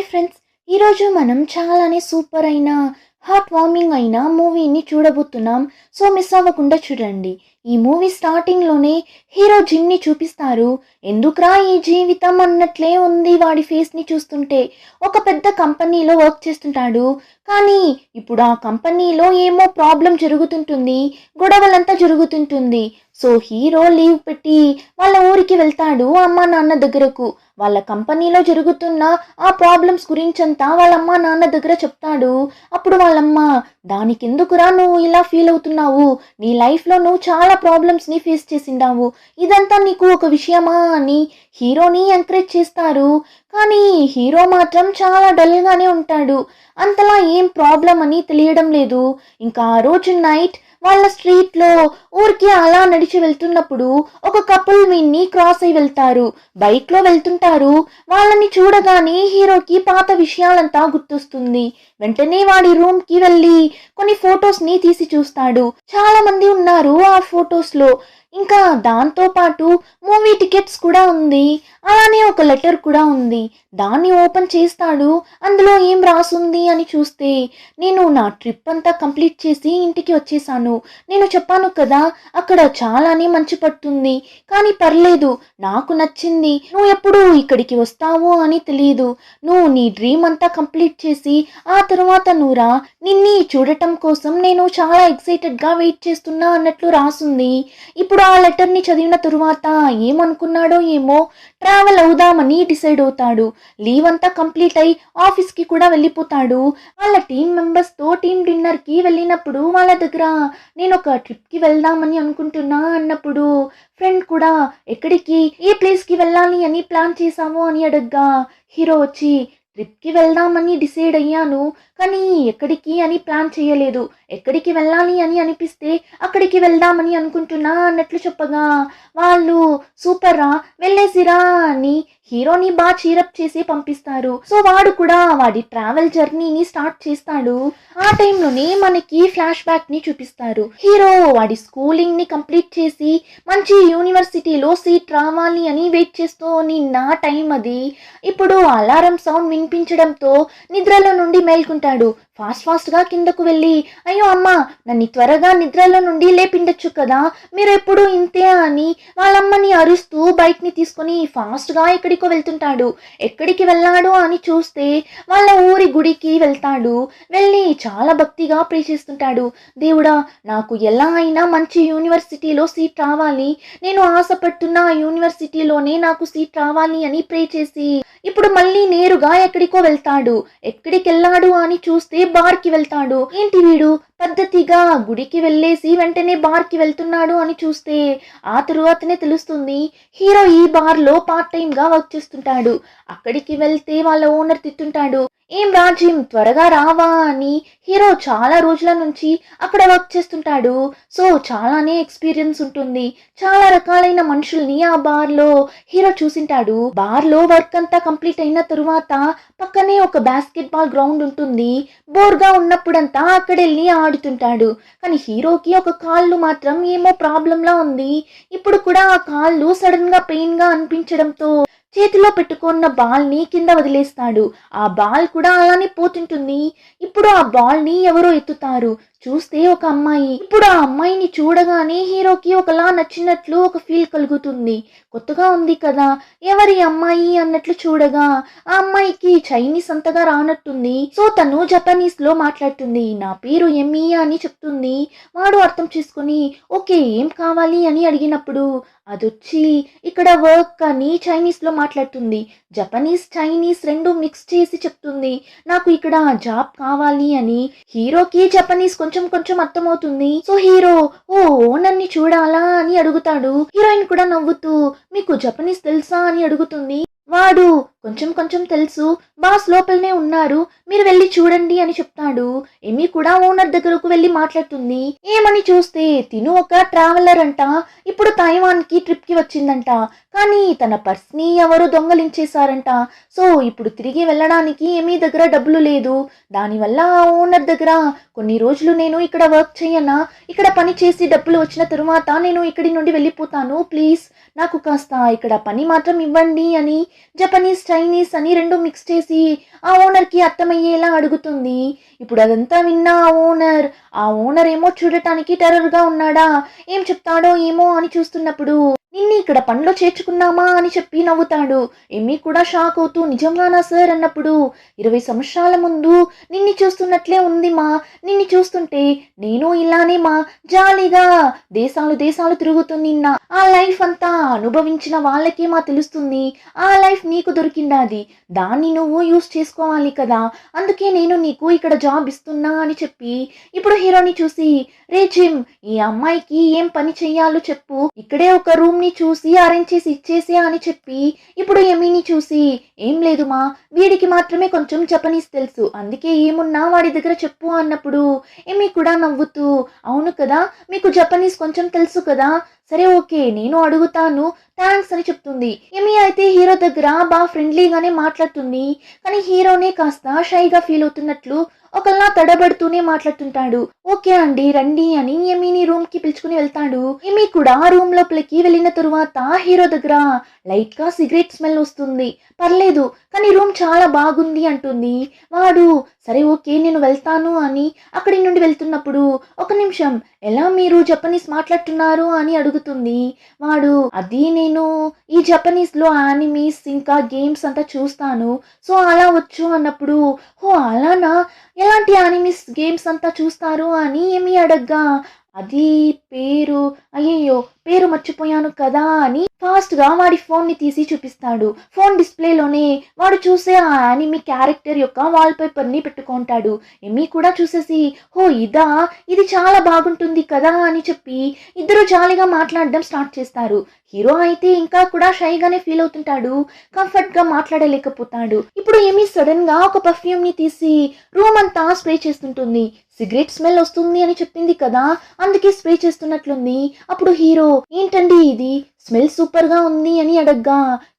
Hi friends, ఈరోజు మనం చాలానే సూపర్ అయిన హార్ట్ వార్మింగ్ అయిన మూవీని చూడబోతున్నాం. సో మిస్ అవ్వకుండా చూడండి. ఈ మూవీ స్టార్టింగ్లోనే హీరో జిమ్ని చూపిస్తారు. ఎందుకురా ఈ జీవితం అన్నట్లే ఉంది వాడి ఫేస్ని చూస్తుంటే. ఒక పెద్ద కంపెనీలో వర్క్ చేస్తుంటాడు. కానీ ఇప్పుడు ఆ కంపెనీలో ఏమో ప్రాబ్లం జరుగుతుంటుంది, గొడవలంతా జరుగుతుంటుంది. సో హీరో లీవ్ పెట్టి వాళ్ళ ఊరికి వెళ్తాడు, అమ్మ నాన్న దగ్గరకు. వాళ్ళ కంపెనీలో జరుగుతున్న ఆ ప్రాబ్లమ్స్ గురించంతా వాళ్ళ అమ్మ నాన్న దగ్గర చెప్తాడు. అప్పుడు వాళ్ళమ్మ, దానికెందుకురా నువ్వు ఇలా ఫీల్ అవుతున్నావు, నీ లైఫ్లో నువ్వు చాలా ప్రాబ్లమ్స్ని ఫేస్ చేసిండావు, ఇదంతా నీకు ఒక విషయమా అని హీరోని ఎంకరేజ్ చేస్తారు. కానీ హీరో మాత్రం చాలా డల్గానే ఉంటాడు. అంతలా ఏం ప్రాబ్లం అని తెలియడం లేదు. ఇంకా ఆ రోజు నైట్ వాళ్ళ స్ట్రీట్లో ఊరికి అలా నడిచి వెళ్తున్నప్పుడు ఒక కపుల్ వీన్ని క్రాస్ అయి వెళ్తారు. బైక్లో వెళ్తుంటారు. వాళ్ళని చూడగానే హీరోకి పాత విషయాలంతా గుర్తొస్తుంది. వెంటనే వాడి రూమ్కి వెళ్ళి కొన్ని ఫొటోస్ని తీసి చూస్తాడు. చాలా మంది ఉన్నారు ఆ ఫొటోస్లో. ఇంకా దాంతో పాటు మూవీ టికెట్స్ కూడా ఉంది. అలానే ఒక లెటర్ కూడా ఉంది. దాన్ని ఓపెన్ చేస్తాడు. అందులో ఏం రాసుంది అని చూస్తే, నేను నా ట్రిప్ అంతా కంప్లీట్ చేసి ఇంటికి వచ్చేసాను. నేను చెప్పాను కదా అక్కడ చాలానే మంచు పడుతుంది, కానీ పర్లేదు, నాకు నచ్చింది. నువ్వు ఎప్పుడు ఇక్కడికి వస్తావు అని తెలియదు. నువ్వు నీ డ్రీమ్ అంతా కంప్లీట్ చేసి ఆ తర్వాత నువ్వురా, నిన్ని చూడటం కోసం నేను చాలా ఎక్సైటెడ్గా వెయిట్ చేస్తున్నా అన్నట్లు రాసుంది. ఇప్పుడు ఆ లెటర్ని చదివిన తరువాత ఏమనుకున్నాడో ఏమో, ట్రావెల్ అవుదామని డిసైడ్ అవుతాడు. లీవ్ అంతా కంప్లీట్ అయి ఆఫీస్కి కూడా వెళ్ళిపోతాడు. వాళ్ళ టీం మెంబర్స్తో టీం డిన్నర్కి వెళ్ళినప్పుడు వాళ్ళ దగ్గర నేను ఒక ట్రిప్కి వెళ్దామని అనుకుంటున్నా అన్నప్పుడు ఫ్రెండ్ కూడా ఎక్కడికి, ఏ ప్లేస్కి వెళ్ళాలి అని ప్లాన్ చేసాము అని అడగ్గా హీరో వచ్చి, ట్రిప్కి వెళ్దామని డిసైడ్ అయ్యాను, కానీ ఎక్కడికి అని ప్లాన్ చేయలేదు. ఎక్కడికి వెళ్ళాలి అని అనిపిస్తే అక్కడికి వెళ్దామని అనుకుంటున్నా అన్నట్లు చెప్పగా వాళ్ళు సూపర్రా, వెళ్ళేసిరా అని హీరోని బాగా చీరప్ చేసి పంపిస్తారు. సో వాడు కూడా వాడి ట్రావెల్ జర్నీని స్టార్ట్ చేస్తాడు. ఆ టైంలోనే మనకి ఫ్లాష్ బ్యాక్ ని చూపిస్తారు. హీరో వాడి స్కూలింగ్ ని కంప్లీట్ చేసి మంచి యూనివర్సిటీలో సీట్ రావాలి అని వెయిట్ చేస్తూ నిన్న టైం అది. ఇప్పుడు అలారం సౌండ్ వినిపించడంతో నిద్రలో నుండి మేల్కుంటాడు. ఫాస్ట్గా కిందకు వెళ్ళి, అయ్యో అమ్మా, నన్ను త్వరగా నిద్రలో నుండి లేపిండొచ్చు కదా, మీరు ఎప్పుడు ఇంతే అని వాళ్ళమ్మని అరుస్తూ బైక్ని తీసుకొని ఫాస్ట్గా ఎక్కడికో వెళ్తుంటాడు. ఎక్కడికి వెళ్ళాడు అని చూస్తే వాళ్ళ ఊరి గుడికి వెళ్తాడు. వెళ్ళి చాలా భక్తిగా ప్రే చేస్తుంటాడు. దేవుడా, నాకు ఎలా అయినా మంచి యూనివర్సిటీలో సీట్ రావాలి, నేను ఆశపడుతున్న ఆ యూనివర్సిటీలోనే నాకు సీట్ రావాలి అని ప్రే చేసి ఇప్పుడు మళ్ళీ నేరుగా ఎక్కడికో వెళ్తాడు. ఎక్కడికి వెళ్ళాడు అని చూస్తే బార్కి వెళ్తాడు. ఏంటి వీడు పద్ధతిగా గుడికి వెళ్ళేసి వెంటనే బార్కి వెళ్తున్నాడు అని చూస్తే ఆ తరువాతనే తెలుస్తుంది హీరో ఈ బార్లో పార్ట్ టైంగా వర్క్ చేస్తుంటాడు. అక్కడికి వెళ్తే వాళ్ళ ఓనర్ తిట్టుంటాడు, ఏం రాజ్యం త్వరగా రావా అని. హీరో చాలా రోజుల నుంచి అక్కడ వర్క్ చేస్తుంటాడు. సో చాలానే ఎక్స్పీరియన్స్ ఉంటుంది. చాలా రకాలైన మనుషుల్ని ఆ బార్లో హీరో చూసింటాడు. బార్లో వర్క్ అంతా కంప్లీట్ అయిన తరువాత పక్కనే ఒక బాస్కెట్ బాల్ గ్రౌండ్ ఉంటుంది. బోర్గా ఉన్నప్పుడంతా అక్కడెళ్ళి ఆడుతుంటాడు. కానీ హీరోకి ఒక కాళ్ళు మాత్రం ఏమో ప్రాబ్లంలా ఉంది. ఇప్పుడు కూడా ఆ కాళ్ళు సడన్ గా పెయిన్ గా అనిపించడంతో చేతిలో పెట్టుకున్న బాల్ని కింద వదిలేస్తాడు. ఆ బాల్ కూడా అలానే పోతుంటుంది. ఇప్పుడు ఆ బాల్ని ఎవరో ఎత్తుతారు. చూస్తే ఒక అమ్మాయి. ఇప్పుడు ఆ అమ్మాయిని చూడగానే హీరోకి ఒకలా నచ్చినట్లు ఒక ఫీల్ కలుగుతుంది. కొత్తగా ఉంది కదా, ఎవరి అమ్మాయి అన్నట్లు చూడగా ఆ అమ్మాయికి చైనీస్ అంతగా రానట్టుంది. సో తను జపనీస్ లో మాట్లాడుతుంది. నా పేరు ఎమ్మి అని చెప్తుంది. వాడు అర్థం చేసుకుని ఓకే ఏం కావాలి అని అడిగినప్పుడు అదొచ్చి ఇక్కడ వర్క్ అని చైనీస్ లో మాట్లాడుతుంది. జపనీస్ చైనీస్ రెండు మిక్స్ చేసి చెప్తుంది, నాకు ఇక్కడ జాబ్ కావాలి అని. హీరోకి జపనీస్ కొంచెం కొంచెం అర్థమవుతుంది. సో హీరో ఓ ఓనర్ని చూడాలా అని అడుగుతాడు. హీరోయిన్ కూడా నవ్వుతూ, మీకు జపనీస్ తెలుసా అని అడుగుతుంది. వాడు కొంచెం కొంచెం తెలుసు, బాస్ లోపలనే ఉన్నారు, మీరు వెళ్ళి చూడండి అని చెప్తాడు. ఎమి కూడా ఓనర్ దగ్గరకు వెళ్ళి మాట్లాడుతుంది. ఏమని చూస్తే తిను ఒక ట్రావెలర్ అంట. ఇప్పుడు తైవాన్కి ట్రిప్కి వచ్చిందంట. కానీ తన పర్స్ని ఎవరో దొంగలించేశారంట. సో ఇప్పుడు తిరిగి వెళ్ళడానికి ఏమీ దగ్గర డబ్బులు లేదు. దానివల్ల ఆ ఓనర్ దగ్గర కొన్ని రోజులు నేను ఇక్కడ వర్క్ చేయనా, ఇక్కడ పని చేసి డబ్బులు వచ్చిన తరువాత నేను ఇక్కడి నుండి వెళ్ళిపోతాను, ప్లీజ్ నాకు కాస్త ఇక్కడ పని మాత్రం ఇవ్వండి అని జపనీస్ చైనీస్ అని రెండు మిక్స్ చేసి ఆ ఓనర్కి అర్థమయ్యేలా అడుగుతుంది. ఇప్పుడు అదంతా విన్న ఆ ఓనర్ ఏమో చూడటానికి టెర్రర్గా ఉన్నాడా, ఏం చెప్తాడో ఏమో అని చూస్తున్నప్పుడు నిన్ని ఇక్కడ పనిలో చేర్చుకున్నామా అని చెప్పి నవ్వుతాడు. ఎమ్మి కూడా షాక్ అవుతూ నిజంగానా సార్ అన్నప్పుడు 20 సంవత్సరాల ముందు నిన్ని చూస్తున్నట్లే ఉంది మా, నిన్ని చూస్తుంటే నేను ఇలానే మా జాలీగా దేశాలు దేశాలు తిరుగుతున్నా ఆ లైఫ్ అంతా అనుభవించిన వాళ్ళకే మా తెలుస్తుంది. ఆ లైఫ్ నీకు దొరికిందాది, దాన్ని నువ్వు యూస్ చేసుకోవాలి కదా, అందుకే నేను నీకు ఇక్కడ జాబ్ ఇస్తున్నా అని చెప్పి ఇప్పుడు హీరోని చూసి రే జిమ్, ఈ అమ్మాయికి ఏం పని చెయ్యాలో చెప్పు, ఇక్కడే ఒక రూమ్ ని చూసి అరేంజ్ చేసి ఇచ్చేసే అని చెప్పి ఇప్పుడు ఎమీని చూసి ఏం లేదు మా, వీడికి మాత్రమే కొంచెం జపనీస్ తెలుసు, అందుకే ఏమున్నా వాడి దగ్గర చెప్పు అన్నప్పుడు ఎమీ కూడా నవ్వుతూ అవును కదా, మీకు జపనీస్ కొంచెం తెలుసు కదా, సరే ఓకే నేను అడుగుతాను థ్యాంక్స్ అని చెప్తుంది. ఎమీ అయితే హీరో దగ్గర బాగా ఫ్రెండ్లీగానే మాట్లాడుతుంది, కానీ హీరోనే కాస్త షైగా ఫీల్ అవుతున్నట్లు ఒకళ్ళ తడబడుతూనే మాట్లాడుతుంటాడు. ఓకే అండి రండి అని ఎమీని రూమ్ కి పిలుచుకుని వెళ్తాడు. ఎమీ కూడా రూమ్ లోపలికి వెళ్ళిన తరువాత హీరో దగ్గర లైట్ గా సిగరెట్ స్మెల్ వస్తుంది, పర్లేదు కానీ రూమ్ చాలా బాగుంది అంటుంది. వాడు సరే ఓకే నేను వెళ్తాను అని అక్కడి నుండి వెళ్తున్నప్పుడు ఒక నిమిషం, ఎలా మీరు జపనీస్ మాట్లాడుతున్నారు అని అడుగుతుంది. వాడు అది నేను ఈ జపనీస్ లో యానిమీస్ ఇంకా గేమ్స్ అంతా చూస్తాను, సో అలా వచ్చు అన్నప్పుడు ఓ అలానా, ఎలాంటి యానిమీస్ గేమ్స్ అంతా చూస్తారు అని ఏమి అడగ్గా అది పేరు, అయ్యయ్యో పేరు మర్చిపోయాను కదా అని ఫాస్ట్ గా వాడి ఫోన్ ని తీసి చూపిస్తాడు. ఫోన్ డిస్ప్లేలోనే వాడు చూసే ఆ యానిమీ క్యారెక్టర్ యొక్క వాల్ పేపర్ ని పెట్టుకుంటాడు. ఎమీ కూడా చూసేసి హో ఇదా, ఇది చాలా బాగుంటుంది కదా అని చెప్పి ఇద్దరు జాలీగా మాట్లాడడం స్టార్ట్ చేస్తారు. హీరో అయితే ఇంకా కూడా షైగానే ఫీల్ అవుతుంటాడు, కంఫర్ట్ గా మాట్లాడలేకపోతాడు. ఇప్పుడు ఏమీ సడన్ గా ఒక పర్ఫ్యూమ్ ని తీసి రూమ్ అంతా స్ప్రే చేస్తుంటుంది. సిగరెట్ స్మెల్ వస్తుంది అని చెప్పింది కదా, అందుకే స్ప్రే చేస్తున్నట్లుంది. అప్పుడు హీరో ఏంటండి ఇది స్మెల్ సూపర్ గా ఉంది అని అడగ్గా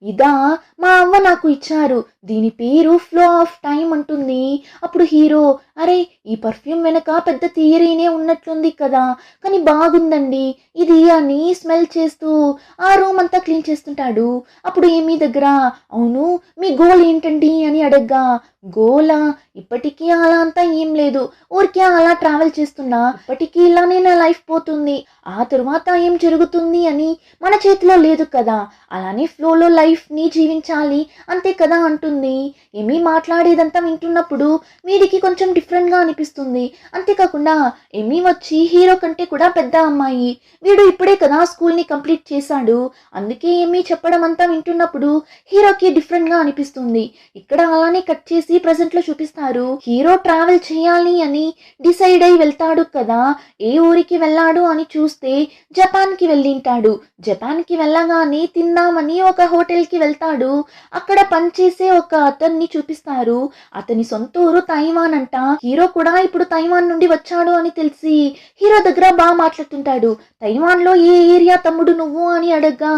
ఇదా మా అవ్వ నాకు ఇచ్చారు, దీని పేరు ఫ్లో ఆఫ్ టైం అంటుంది. అప్పుడు హీరో అరే ఈ పర్ఫ్యూమ్ వెనక పెద్ద థియరీనే ఉన్నట్లుంది కదా, కానీ బాగుందండి ఇది అని స్మెల్ చేస్తూ ఆ రూమ్ అంతా క్లీన్ చేస్తుంటాడు. అప్పుడు ఏమీ దగ్గర అవును మీ గోల్ ఏంటండి అని అడగ్గా గోలా ఇప్పటికీ అలా అంతా ఏం లేదు, ఊరికే అలా ట్రావెల్ చేస్తున్నా, ఇప్పటికీ ఇలానే నా లైఫ్ పోతుంది, ఆ తరువాత ఏం జరుగుతుంది అని మన చేతిలో లేదు కదా, అలానే ఫ్లోలో లైఫ్ ని జీవించాలి అంతే కదా అంటుంది. ఏమీ మాట్లాడేదంతా వింటున్నప్పుడు వీడికి కొంచెం డిఫరెంట్ గా అనిపిస్తుంది. అంతేకాకుండా ఏమీ వచ్చి హీరో కంటే కూడా పెద్ద అమ్మాయి, వీడు ఇప్పుడే కదా స్కూల్ ని కంప్లీట్ చేశాడు, అందుకే ఏమీ చెప్పడం అంతా వింటున్నప్పుడు హీరోకి డిఫరెంట్ గా అనిపిస్తుంది. ఇక్కడ అలానే కట్ చేసి ప్రెసెంట్ లో చూపిస్తారు. హీరో ట్రావెల్ చేయాలి అని డిసైడ్ అయి వెళ్తాడు కదా, ఏ ఊరికి వెళ్ళాడు అని చూస్తే జపాన్ కి వెళ్ళింటాడు. జపాన్ కి వెళ్ళగానే తిందామని ఒక హోటల్ కి వెళ్తాడు. అక్కడ పనిచేసే ఒక అతన్ని చూపిస్తారు. అతని సొంత ఊరు తైవాన్ అంట. హీరో కూడా ఇప్పుడు తైవాన్ నుండి వచ్చాడు అని తెలిసి హీరో దగ్గర బాగా మాట్లాడుతుంటాడు. తైవాన్ లో ఏ ఏరియా తమ్ముడు నువ్వు అని అడగ్గా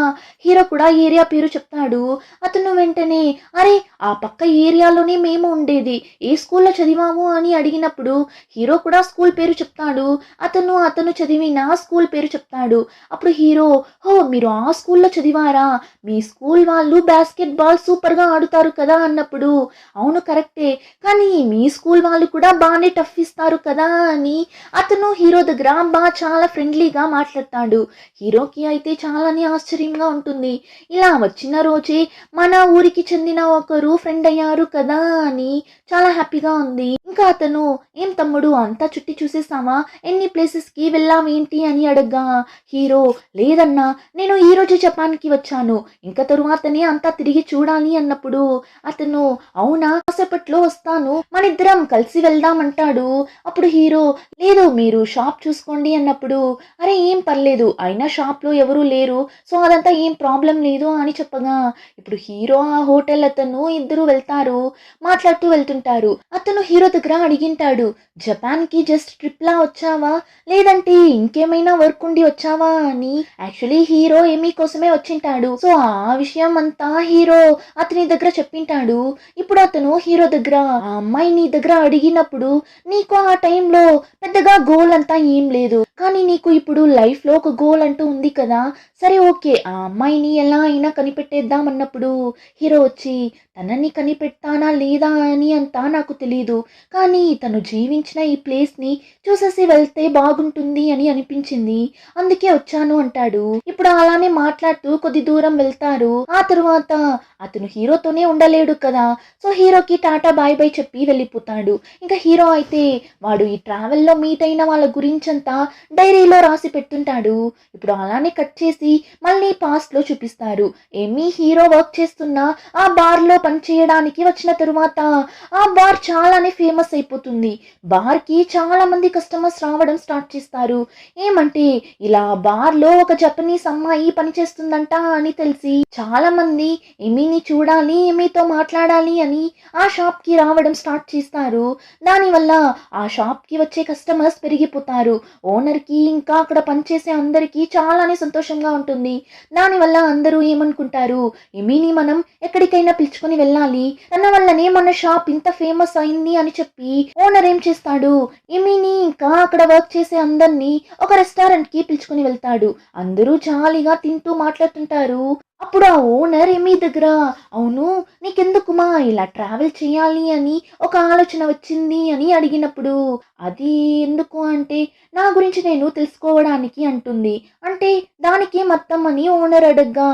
హీరో కూడా ఏరియా పేరు చెప్తాడు. అతను వెంటనే అరే ఆ పక్క ఏరియాలోనే మేము ఉండేది, ఏ స్కూల్లో చదివాము అని అడిగినప్పుడు హీరో కూడా స్కూల్ పేరు చెప్తాడు. అతను చదివిన స్కూల్ పేరు చెప్తాడు. అప్పుడు హీరో హో మీరు ఆ స్కూల్లో చదివారా, మీ స్కూల్ వాళ్ళు బాస్కెట్ బాల్ సూపర్ గా ఆడుతారు కదా అన్నప్పుడు అవును కరెక్టే, కానీ మీ స్కూల్ వాళ్ళు కూడా బాగానే టఫ్ ఇస్తారు కదా అని అతను హీరో దగ్గర బాగా చాలా ఫ్రెండ్లీగా మాట్లాడతాడు. హీరోకి అయితే చాలానే ఆశ్చర్యంగా ఉంటుంది. ఇలా వచ్చిన రోజే మన ఊరికి చెందిన ఒకరు ఫ్రెండ్ అయ్యారు కదా అని చాలా హ్యాపీగా ఉంది. ఇంకా అతను ఏం తమ్ముడు అంతా చుట్టి చూసేసామా, ఎన్ని ప్లేసెస్ కి వెళ్ళావేంటి అని అడగ్గా హీరో లేదన్నా నేను ఈ రోజు జపాన్ కి వచ్చాను, ఇంకా తరువాతనే అంతా తిరిగి చూడాలి అన్నప్పుడు అతను అవునా కాసేపట్లో వస్తాను మనిద్దరం కలిసి వెళ్దాం అంటాడు. అప్పుడు హీరో లేదు మీరు షాప్ చూసుకోండి అన్నప్పుడు అరే ఏం పర్లేదు అయినా షాప్ లో ఎవరూ లేరు, సో అదంతా ఏం ప్రాబ్లం లేదు అని చెప్పగా ఇప్పుడు హీరో ఆ హోటల్ అతను ఇద్దరు వెళ్తారు, మాట్లాడుతూ వెళ్తుంటారు. అతను హీరో దగ్గర అడిగింటాడు జపాన్ కి జస్ట్ ట్రిప్ లా వచ్చావా లేదంటే ఇంకేమైనా వర్క్ ఉండి వచ్చావా అని. యాక్చువల్లీ హీరో ఏమీ కోసమే వచ్చింటాడు, సో ఆ విషయం అంతా హీరో అతని దగ్గర చెప్పింటాడు. ఇప్పుడు అతను హీరో దగ్గర ఆ అమ్మాయి నీ దగ్గర అడిగిన అడిగినప్పుడు నీకు ఆ టైంలో పెద్దగా గోల్ అంతా ఏం లేదు. కానీ నీకు ఇప్పుడు లైఫ్‌లో ఒక గోల్ అంటూ ఉంది కదా! సరే ఓకే. ఆ అమ్మాయిని ఎలా అయినా కనిపెట్టేద్దాం అన్నప్పుడు హీరో వచ్చి తనని కనిపెడతానా లేదా అని అంతా నాకు తెలీదు. కానీ తను జీవించిన ఈ ప్లేస్‌ని చూసేసి వెళ్తే బాగుంటుంది అని అనిపించింది. అందుకే వచ్చాను అంటాడు. ఇప్పుడు అలానే మాట్లాడుతూ కొద్ది దూరం వెళ్తారు. ఆ తరువాత అతను హీరోతోనే ఉండలేడు కదా! సో హీరోకి టాటా బాయ్ బాయ్ చెప్పి వెళ్ళిపోతాడు. ఇంకా హీరో అయితే వాడు ఈ ట్రావెల్‌లో మీట్ అయిన వాళ్ళ గురించంతా డైరీలో రాసి పెట్టుంటాడు. ఇప్పుడు అలానే కట్ చేసి మళ్ళీ పాస్ట్‌లో చూపిస్తారు. ఏమి హీరో వర్క్ చేస్తున్న ఆ బార్‌లో పని చేయడానికి వచ్చిన తరువాత ఆ బార్ చాలానే ఫేమస్ అయిపోతుంది. బార్‌కి చాలా మంది కస్టమర్స్ రావడం స్టార్ట్ చేస్తారు. ఏమంటే ఇలా బార్‌లో ఒక జపనీస్ అమ్మాయి పనిచేస్తుందంట అని తెలిసి చాలా మంది ఎమీని చూడాలి, ఎమీతో మాట్లాడాలి అని ఆ షాప్‌కి రావడం స్టార్ట్ చేస్తారు. దానివల్ల ఆ షాప్‌కి వచ్చే కస్టమర్స్ పెరిగిపోతారు. ఓనర్‌కి ఇంకా అక్కడ పనిచేసే అందరికీ చాలానే సంతోషంగా ఉంటుంది. దానివల్ల అందరూ ఏమనుకుంటారు, ఎమీని మనం ఎక్కడికైనా పిలుచుకొని వెళ్ళాలి. తన వల్లనే మన షాప్ ఇంత ఫేమస్ అయింది అని చెప్పి ఓనర్ ఏం చేస్తాడు, ఎమీని ఇంకా అక్కడ వర్క్ చేసే అందరినీ ఒక రెస్టారెంట్‌కి పిలుచుకొని వెళ్తాడు. అందరూ జాలీగా తింటూ మాట్లాడుతుంటారు. అప్పుడు ఆ ఓనర్ ఎమీ దగ్గర, అవును నీకెందుకుమా ఇలా ట్రావెల్ చేయాలి అని ఒక ఆలోచన వచ్చింది అని అడిగినప్పుడు, అది ఎందుకు అంటే నా గురించి నేను తెలుసుకోవడానికి అంటుంది. అంటే దానికేం అర్థం అని ఓనర్ అడగ్గా,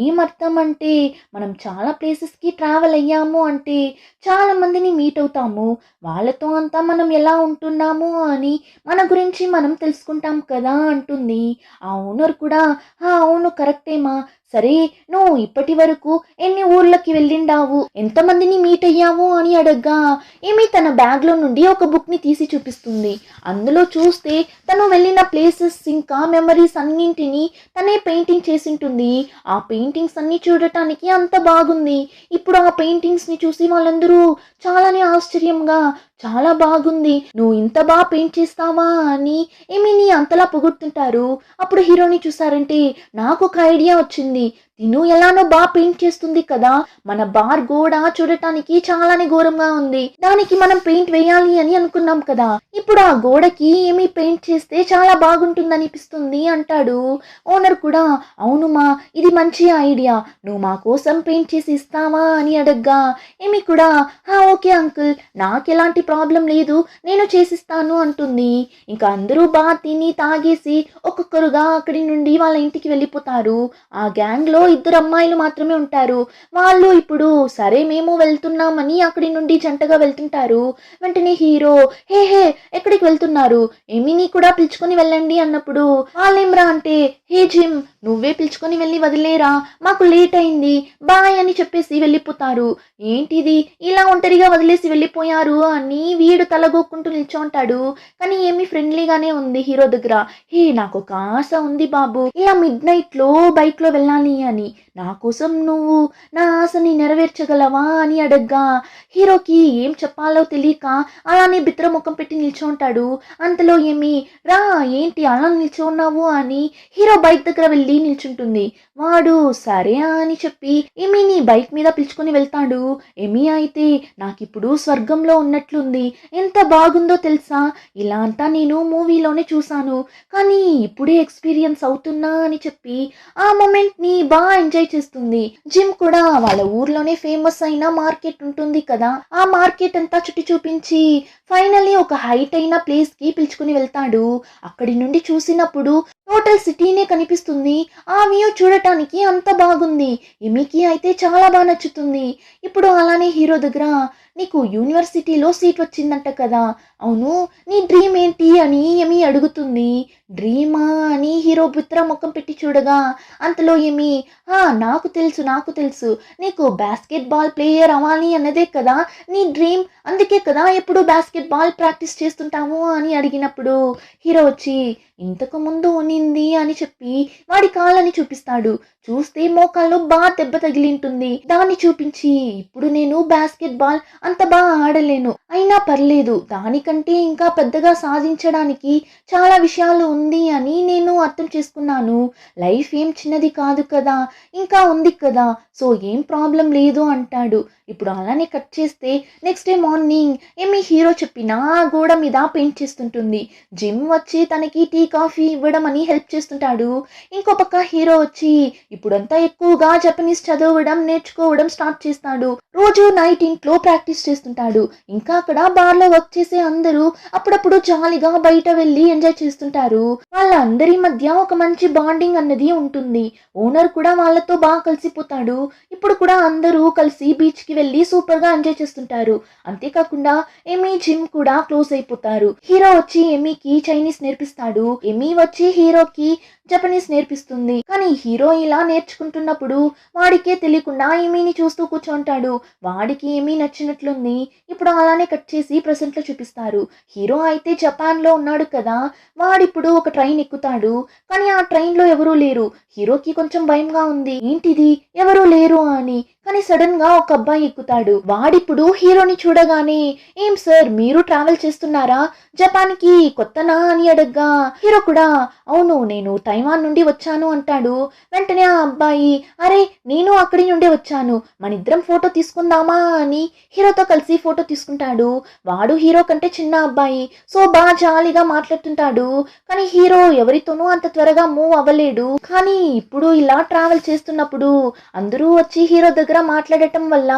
ఏం అర్థం అంటే మనం చాలా ప్లేసెస్‌కి ట్రావెల్ అయ్యాము అంటే చాలా మందిని మీట్ అవుతాము. వాళ్ళతో అంతా మనం ఎలా ఉంటున్నాము అని మన గురించి మనం తెలుసుకుంటాం కదా అంటుంది. ఆ ఓనర్ కూడా, ఆ అవును కరెక్టేమా. సరే నువ్వు ఇప్పటి వరకు ఎన్ని ఊర్లకి వెళ్ళిండావు, ఎంతమందిని మీట్ అయ్యావు అని అడగ్గా ఏమి తన బ్యాగ్లో నుండి ఒక బుక్ని తీసి చూపిస్తుంది. అందులో చూస్తే తను వెళ్ళిన ప్లేసెస్ ఇంకా మెమరీస్ అన్నింటినీ తనే పెయింటింగ్ చేసింటుంది. ఆ పెయింటింగ్స్ అన్ని చూడటానికి అంత బాగుంది. ఇప్పుడు ఆ పెయింటింగ్స్ని చూసి వాళ్ళందరూ చాలానే ఆశ్చర్యంగా, చాలా బాగుంది, నువ్వు ఇంత బాగా పెయింట్ చేస్తావా అని ఏమిని అంతలా పొగుడుతుంటారు. అప్పుడు హీరోని చూసారంటే నాకు ఒక ఐడియా వచ్చింది. తిను ఎలానో బాగా పెయింట్ చేస్తుంది కదా, మన బార్ గోడ చూడటానికి చాలానే ఘోరంగా ఉంది, దానికి మనం పెయింట్ వేయాలి అని అనుకున్నాం కదా, ఇప్పుడు ఆ గోడకి ఏమి పెయింట్ చేస్తే చాలా బాగుంటుంది అనిపిస్తుంది అంటాడు. ఓనర్ కూడా, అవునుమా ఇది మంచి ఐడియా, నువ్వు మా కోసం పెయింట్ చేసి ఇస్తావా అని అడగ్గా ఏమి కూడా, ఓకే అంకుల్, నాకు ఎలాంటి ప్రాబ్లం లేదు, నేను చేసిస్తాను అంటుంది. ఇంకా అందరూ బాగా తిని తాగేసి ఒక్కొక్కరుగా అక్కడి నుండి వాళ్ళ ఇంటికి వెళ్ళిపోతారు. ఆ గ్యాంగ్లో ఇద్దరు అమ్మాయిలు మాత్రమే ఉంటారు. వాళ్ళు ఇప్పుడు సరే మేము వెళ్తున్నామని అక్కడి నుండి జంటగా వెళ్తుంటారు. వెంటనే హీరో, హే హే ఎక్కడికి వెళ్తున్నారు, ఎమిని కూడా పిలుచుకొని వెళ్ళండి అన్నప్పుడు వాళ్ళేమ్రా అంటే, హే జిమ్ నువ్వే పిలుచుకొని వెళ్ళి వదిలేరా, మాకు లేట్ అయింది, బాయ్ అని చెప్పేసి వెళ్ళిపోతారు. ఏంటిది ఇలా ఒంటరిగా వదిలేసి వెళ్ళిపోయారు అని వీడు తలగొక్కుంటూ నిల్చోంటాడు. కానీ ఏమి ఫ్రెండ్లీగానే ఉంది హీరో దగ్గర. హే నాకు ఒక ఆశ ఉంది బాబు, ఇలా మిడ్ నైట్ లో బైక్ లో వెళ్ళాలి అని, నా కోసం నువ్వు నా ఆశని నెరవేర్చగలవా అని అడగ్గా హీరోకి ఏం చెప్పాలో తెలియక అలానే బిత్ర ముఖం పెట్టి నిల్చోంటాడు. అంతలో ఏమి, రా ఏంటి అలా నిల్చున్నావు అని హీరో బైక్ దగ్గర వెళ్ళి నిల్చుంటుంది. వాడు సరే అని చెప్పి ఏమిని బైక్ మీద పిలుచుకొని వెళ్తాడు. ఎమి అయితే నాకిప్పుడు స్వర్గంలో ఉన్నట్లుంది, ఎంత బాగుందో తెలుసా, ఇలా అంతా నేను మూవీలోనే చూశాను కానీ ఇప్పుడే ఎక్స్పీరియన్స్ అవుతున్నా అని చెప్పి ఆ మూమెంట్ ని బాగా ఎంజాయ్ చేస్తుంది. జిమ్ కూడా వాళ్ళ ఊర్లోనే ఫేమస్ అయిన మార్కెట్ ఉంటుంది కదా, ఆ మార్కెట్ అంతా చుట్టి చూపించి ఫైనల్లీ ఒక హైట్ అయిన ప్లేస్ కి పిలుచుకుని వెళ్తాడు. అక్కడి నుండి చూసినప్పుడు టోటల్ సిటీనే కనిపిస్తుంది. ఆ వ్యూ చూడటానికి అంత బాగుంది. ఎమికి అయితే చాలా బాగా నచ్చుతుంది. ఇప్పుడు అలానే హీరో దగ్గర, నీకు యూనివర్సిటీలో సీట్ వచ్చిందంట కదా, అవును నీ డ్రీమ్ ఏంటి అని ఏమి అడుగుతుంది. డ్రీమా అని హీరో బిత్ర ముఖం పెట్టి చూడగా అంతలో ఏమి, నాకు తెలుసు నాకు తెలుసు, నీకు బాస్కెట్ బాల్ ప్లేయర్ అవ్వాలి అన్నదే కదా నీ డ్రీమ్, అందుకే కదా ఎప్పుడు బాస్కెట్ బాల్ ప్రాక్టీస్ చేస్తుంటాము అని అడిగినప్పుడు హీరో వచ్చి, ఇంతకు ముందు ఉనింది అని చెప్పి వాడి కాళ్ళని చూపిస్తాడు. చూస్తే మోకాల్లో బాగా దెబ్బ తగిలింటుంది. దాన్ని చూపించి ఇప్పుడు నేను బాస్కెట్ బాల్ అంత బాగా ఆడలేను, అయినా పర్లేదు, దానికంటే ఇంకా పెద్దగా సాధించడానికి చాలా విషయాలు ఉంది అని నేను అర్థం చేసుకున్నాను. లైఫ్ ఏం చిన్నది కాదు కదా, ఇంకా ఉంది కదా, సో ఏం ప్రాబ్లం లేదు అంటాడు. ఇప్పుడు అలానే కట్ చేస్తే నెక్స్ట్ డే మార్నింగ్ ఏమి హీరో చెప్పిన ఆ గోడ మీద పెయింట్ చేస్తుంటుంది. జిమ్ వచ్చి తనకి టీ కాఫీ ఇవ్వడం అని హెల్ప్ చేస్తుంటాడు. ఇంకో పక్క హీరో వచ్చి ఇప్పుడంతా ఎక్కువగా జపనీస్ చదవడం నేర్చుకోవడం స్టార్ట్ చేస్తాడు. రోజు నైట్ ఇంట్లో ప్రాక్టీస్ చేస్తుంటాడు. ఇంకా అక్కడ బార్ లో వర్క్ చేసే అందరూ అప్పుడప్పుడు జాలీగా బయట వెళ్ళి ఎంజాయ్ చేస్తుంటారు. వాళ్ళందరి మధ్య ఒక మంచి బాండింగ్ అన్నది ఉంటుంది. ఓనర్ కూడా వాళ్ళతో బాగా కలిసిపోతాడు. ఇప్పుడు కూడా అందరూ కలిసి బీచ్ కి వెళ్ళి సూపర్ గా ఎంజాయ్ చేస్తుంటారు. అంతేకాకుండా ఎమీ జిమ్ కూడా క్లోజ్ అయిపోతారు. హీరో వచ్చి ఎమీకి చైనీస్ నేర్పిస్తాడు. ఎమీ వచ్చి హీరోకి జపనీస్ నేర్పిస్తుంది. కానీ హీరో ఇలా నేర్చుకుంటున్నప్పుడు వాడికే తెలియకుండా ఎమీని చూస్తూ కూర్చుంటాడు. వాడికి ఏమీ నచ్చినట్లుంది. ఇప్పుడు అలానే కట్ చేసి ప్రెసెంట్ లో చూపిస్తారు. హీరో అయితే జపాన్ లో ఉన్నాడు కదా, వాడిప్పుడు ఒక ట్రైన్ ఎక్కుతాడు. కానీ ఆ ట్రైన్ లో ఎవరూ లేరు. హీరోకి కొంచెం భయంగా ఉంది, ఏంటిది ఎవరూ లేరు అని. కానీ సడన్ గా ఒక అబ్బాయి ఎక్కుతాడు. వాడిప్పుడు హీరోని చూడగానే ఏం సార్ మీరు ట్రావెల్ చేస్తున్నారా, జపాన్ కి కొత్తనా అని అడగ్గా హీరో కూడా అవును నేను తైవాన్ నుండి వచ్చాను అంటాడు. వెంటనే ఆ అబ్బాయి అరే నేను అక్కడి నుండే వచ్చాను, మన ఇద్దరం ఫోటో తీసుకుందామా అని హీరోతో కలిసి ఫోటో తీసుకుంటాడు. వాడు హీరో కంటే చిన్న అబ్బాయి, సో బాగా జాలీగా మాట్లాడుతుంటాడు. కానీ హీరో ఎవరితోనూ అంత త్వరగా మూవ్ అవ్వలేడు. కానీ ఇప్పుడు ఇలా ట్రావెల్ చేస్తున్నప్పుడు అందరూ వచ్చి హీరో దగ్గర మాట్లాడటం వల్ల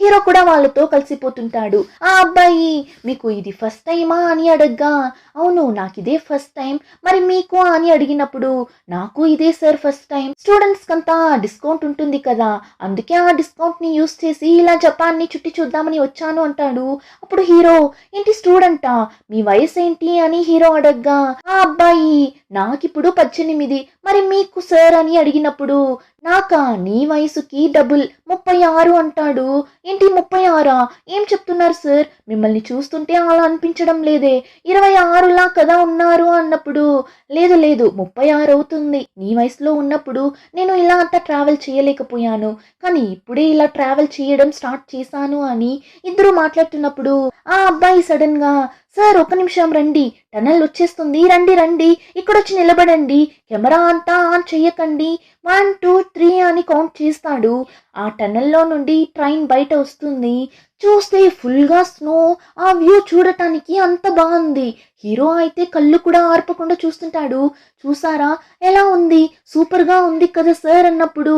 హీరో కూడా వాళ్ళతో కలిసిపోతుంటాడు. ఆ అబ్బాయి మీకు ఇది ఫస్ట్ టైమా అని అడగ్గా అవును నాకు ఇదే ఫస్ట్ టైం, మరి మీకు అని అడిగినప్పుడు నాకు ఇదే సార్ ఫస్ట్ టైం, స్టూడెంట్స్ కంతా డిస్కౌంట్ ఉంటుంది కదా, అందుకే ఆ డిస్కౌంట్ ని యూస్ చేసి ఇలా జపాన్ ని చుట్టి చూద్దామని వచ్చాను అంటాడు. అప్పుడు హీరో ఏంటి స్టూడెంటా, మీ వయసు ఏంటి అని హీరో అడగ్గా ఆ అబ్బాయి నాకిప్పుడు 18, మరి మీకు సార్ అని అడిగినప్పుడు నాకా నీ వయసుకి డబుల్ 36 అంటాడు. ఏంటి 36? ఏం చెప్తున్నారు సార్, మిమ్మల్ని చూస్తుంటే అలా అనిపించడం లేదే, 26లా కదా ఉన్నారు అన్నప్పుడు లేదు లేదు 36 అవుతుంది. నీ వయసులో ఉన్నప్పుడు నేను ఇలా అంతా ట్రావెల్ చేయలేకపోయాను, కానీ ఇప్పుడే ఇలా ట్రావెల్ చేయడం స్టార్ట్ చేశాను అని ఇద్దరు మాట్లాడుతున్నప్పుడు ఆ అబ్బాయి సడన్ గా సార్ ఒక నిమిషం రండి, టనల్ వచ్చేస్తుంది, రండి రండి ఇక్కడొచ్చి నిలబడండి, కెమెరా అంతా ఆన్ చెయ్యకండి, 1 2 3 అని కౌంట్ చేస్తాడు. ఆ టనల్లో నుండి ట్రైన్ బయట వస్తుంది. చూస్తే ఫుల్ గా స్నో, ఆ వ్యూ చూడటానికి అంత బాగుంది. హీరో అయితే కళ్ళు కూడా ఆర్పకుండా చూస్తుంటాడు. చూసారా ఎలా ఉంది, సూపర్ గా ఉంది కదా సార్ అన్నప్పుడు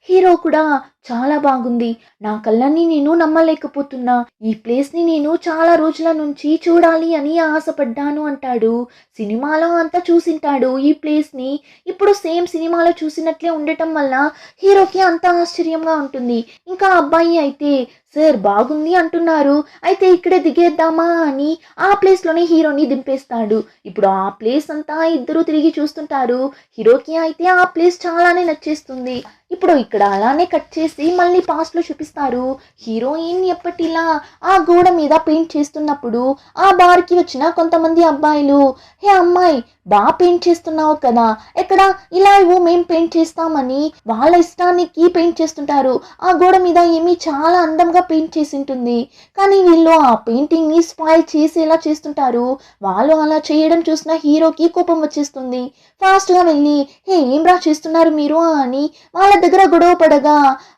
హీరో కూడా చాలా బాగుంది, నా కళ్ళని నేను నమ్మలేకపోతున్నా, ఈ ప్లేస్ ని నేను చాలా రోజుల నుంచి చూడాలి అని ఆశపడ్డాను అంటాడు. సినిమాలో అంతా చూసింటాడు ఈ ప్లేస్ ని, ఇప్పుడు సేమ్ సినిమాలో చూసినట్లే ఉండటం వల్ల హీరోకి అంత ఆశ్చర్యంగా ఉంటుంది. ఇంకా అబ్బాయి అయితే సార్ బాగుంది అంటున్నారు, అయితే ఇక్కడే దిగేద్దామా అని ఆ ప్లేస్ లోనే హీరోని దింపేస్తాడు. ఇప్పుడు ఆ ప్లేస్ అంతా ఇద్దరు తిరిగి చూస్తుంటారు. హీరోకి అయితే ఆ ప్లేస్ చాలానే నచ్చేస్తుంది. ఇప్పుడు ఇక్కడ అలానే కట్ చేసి మళ్ళీ పాస్ట్ లో చూపిస్తారు. హీరోయిన్ ఎప్పటిలా ఆ గోడ మీద పెయింట్ చేస్తున్నప్పుడు ఆ బార్ కి వచ్చిన కొంతమంది అబ్బాయిలు హే అమ్మాయి బాగా పెయింట్ చేస్తున్నావు కదా, ఎక్కడ ఇలా ఇవ్వు మేం పెయింట్ చేస్తామని వాళ్ళ ఇష్టానికి పెయింట్ చేస్తుంటారు. ఆ గోడ మీద ఏమీ చాలా అందంగా పెయింట్ చేసి ఉంటుంది, కానీ వీళ్ళు ఆ పెయింటింగ్ ని స్పాయిల్ చేసేలా చేస్తుంటారు. వాళ్ళు అలా చేయడం చూసిన హీరోకి కోపం వచ్చేస్తుంది. ఫాస్ట్ గా వెళ్ళి హే ఏం రా చేస్తున్నారు మీరు అని వాళ్ళ దగ్గర గొడవ పడగా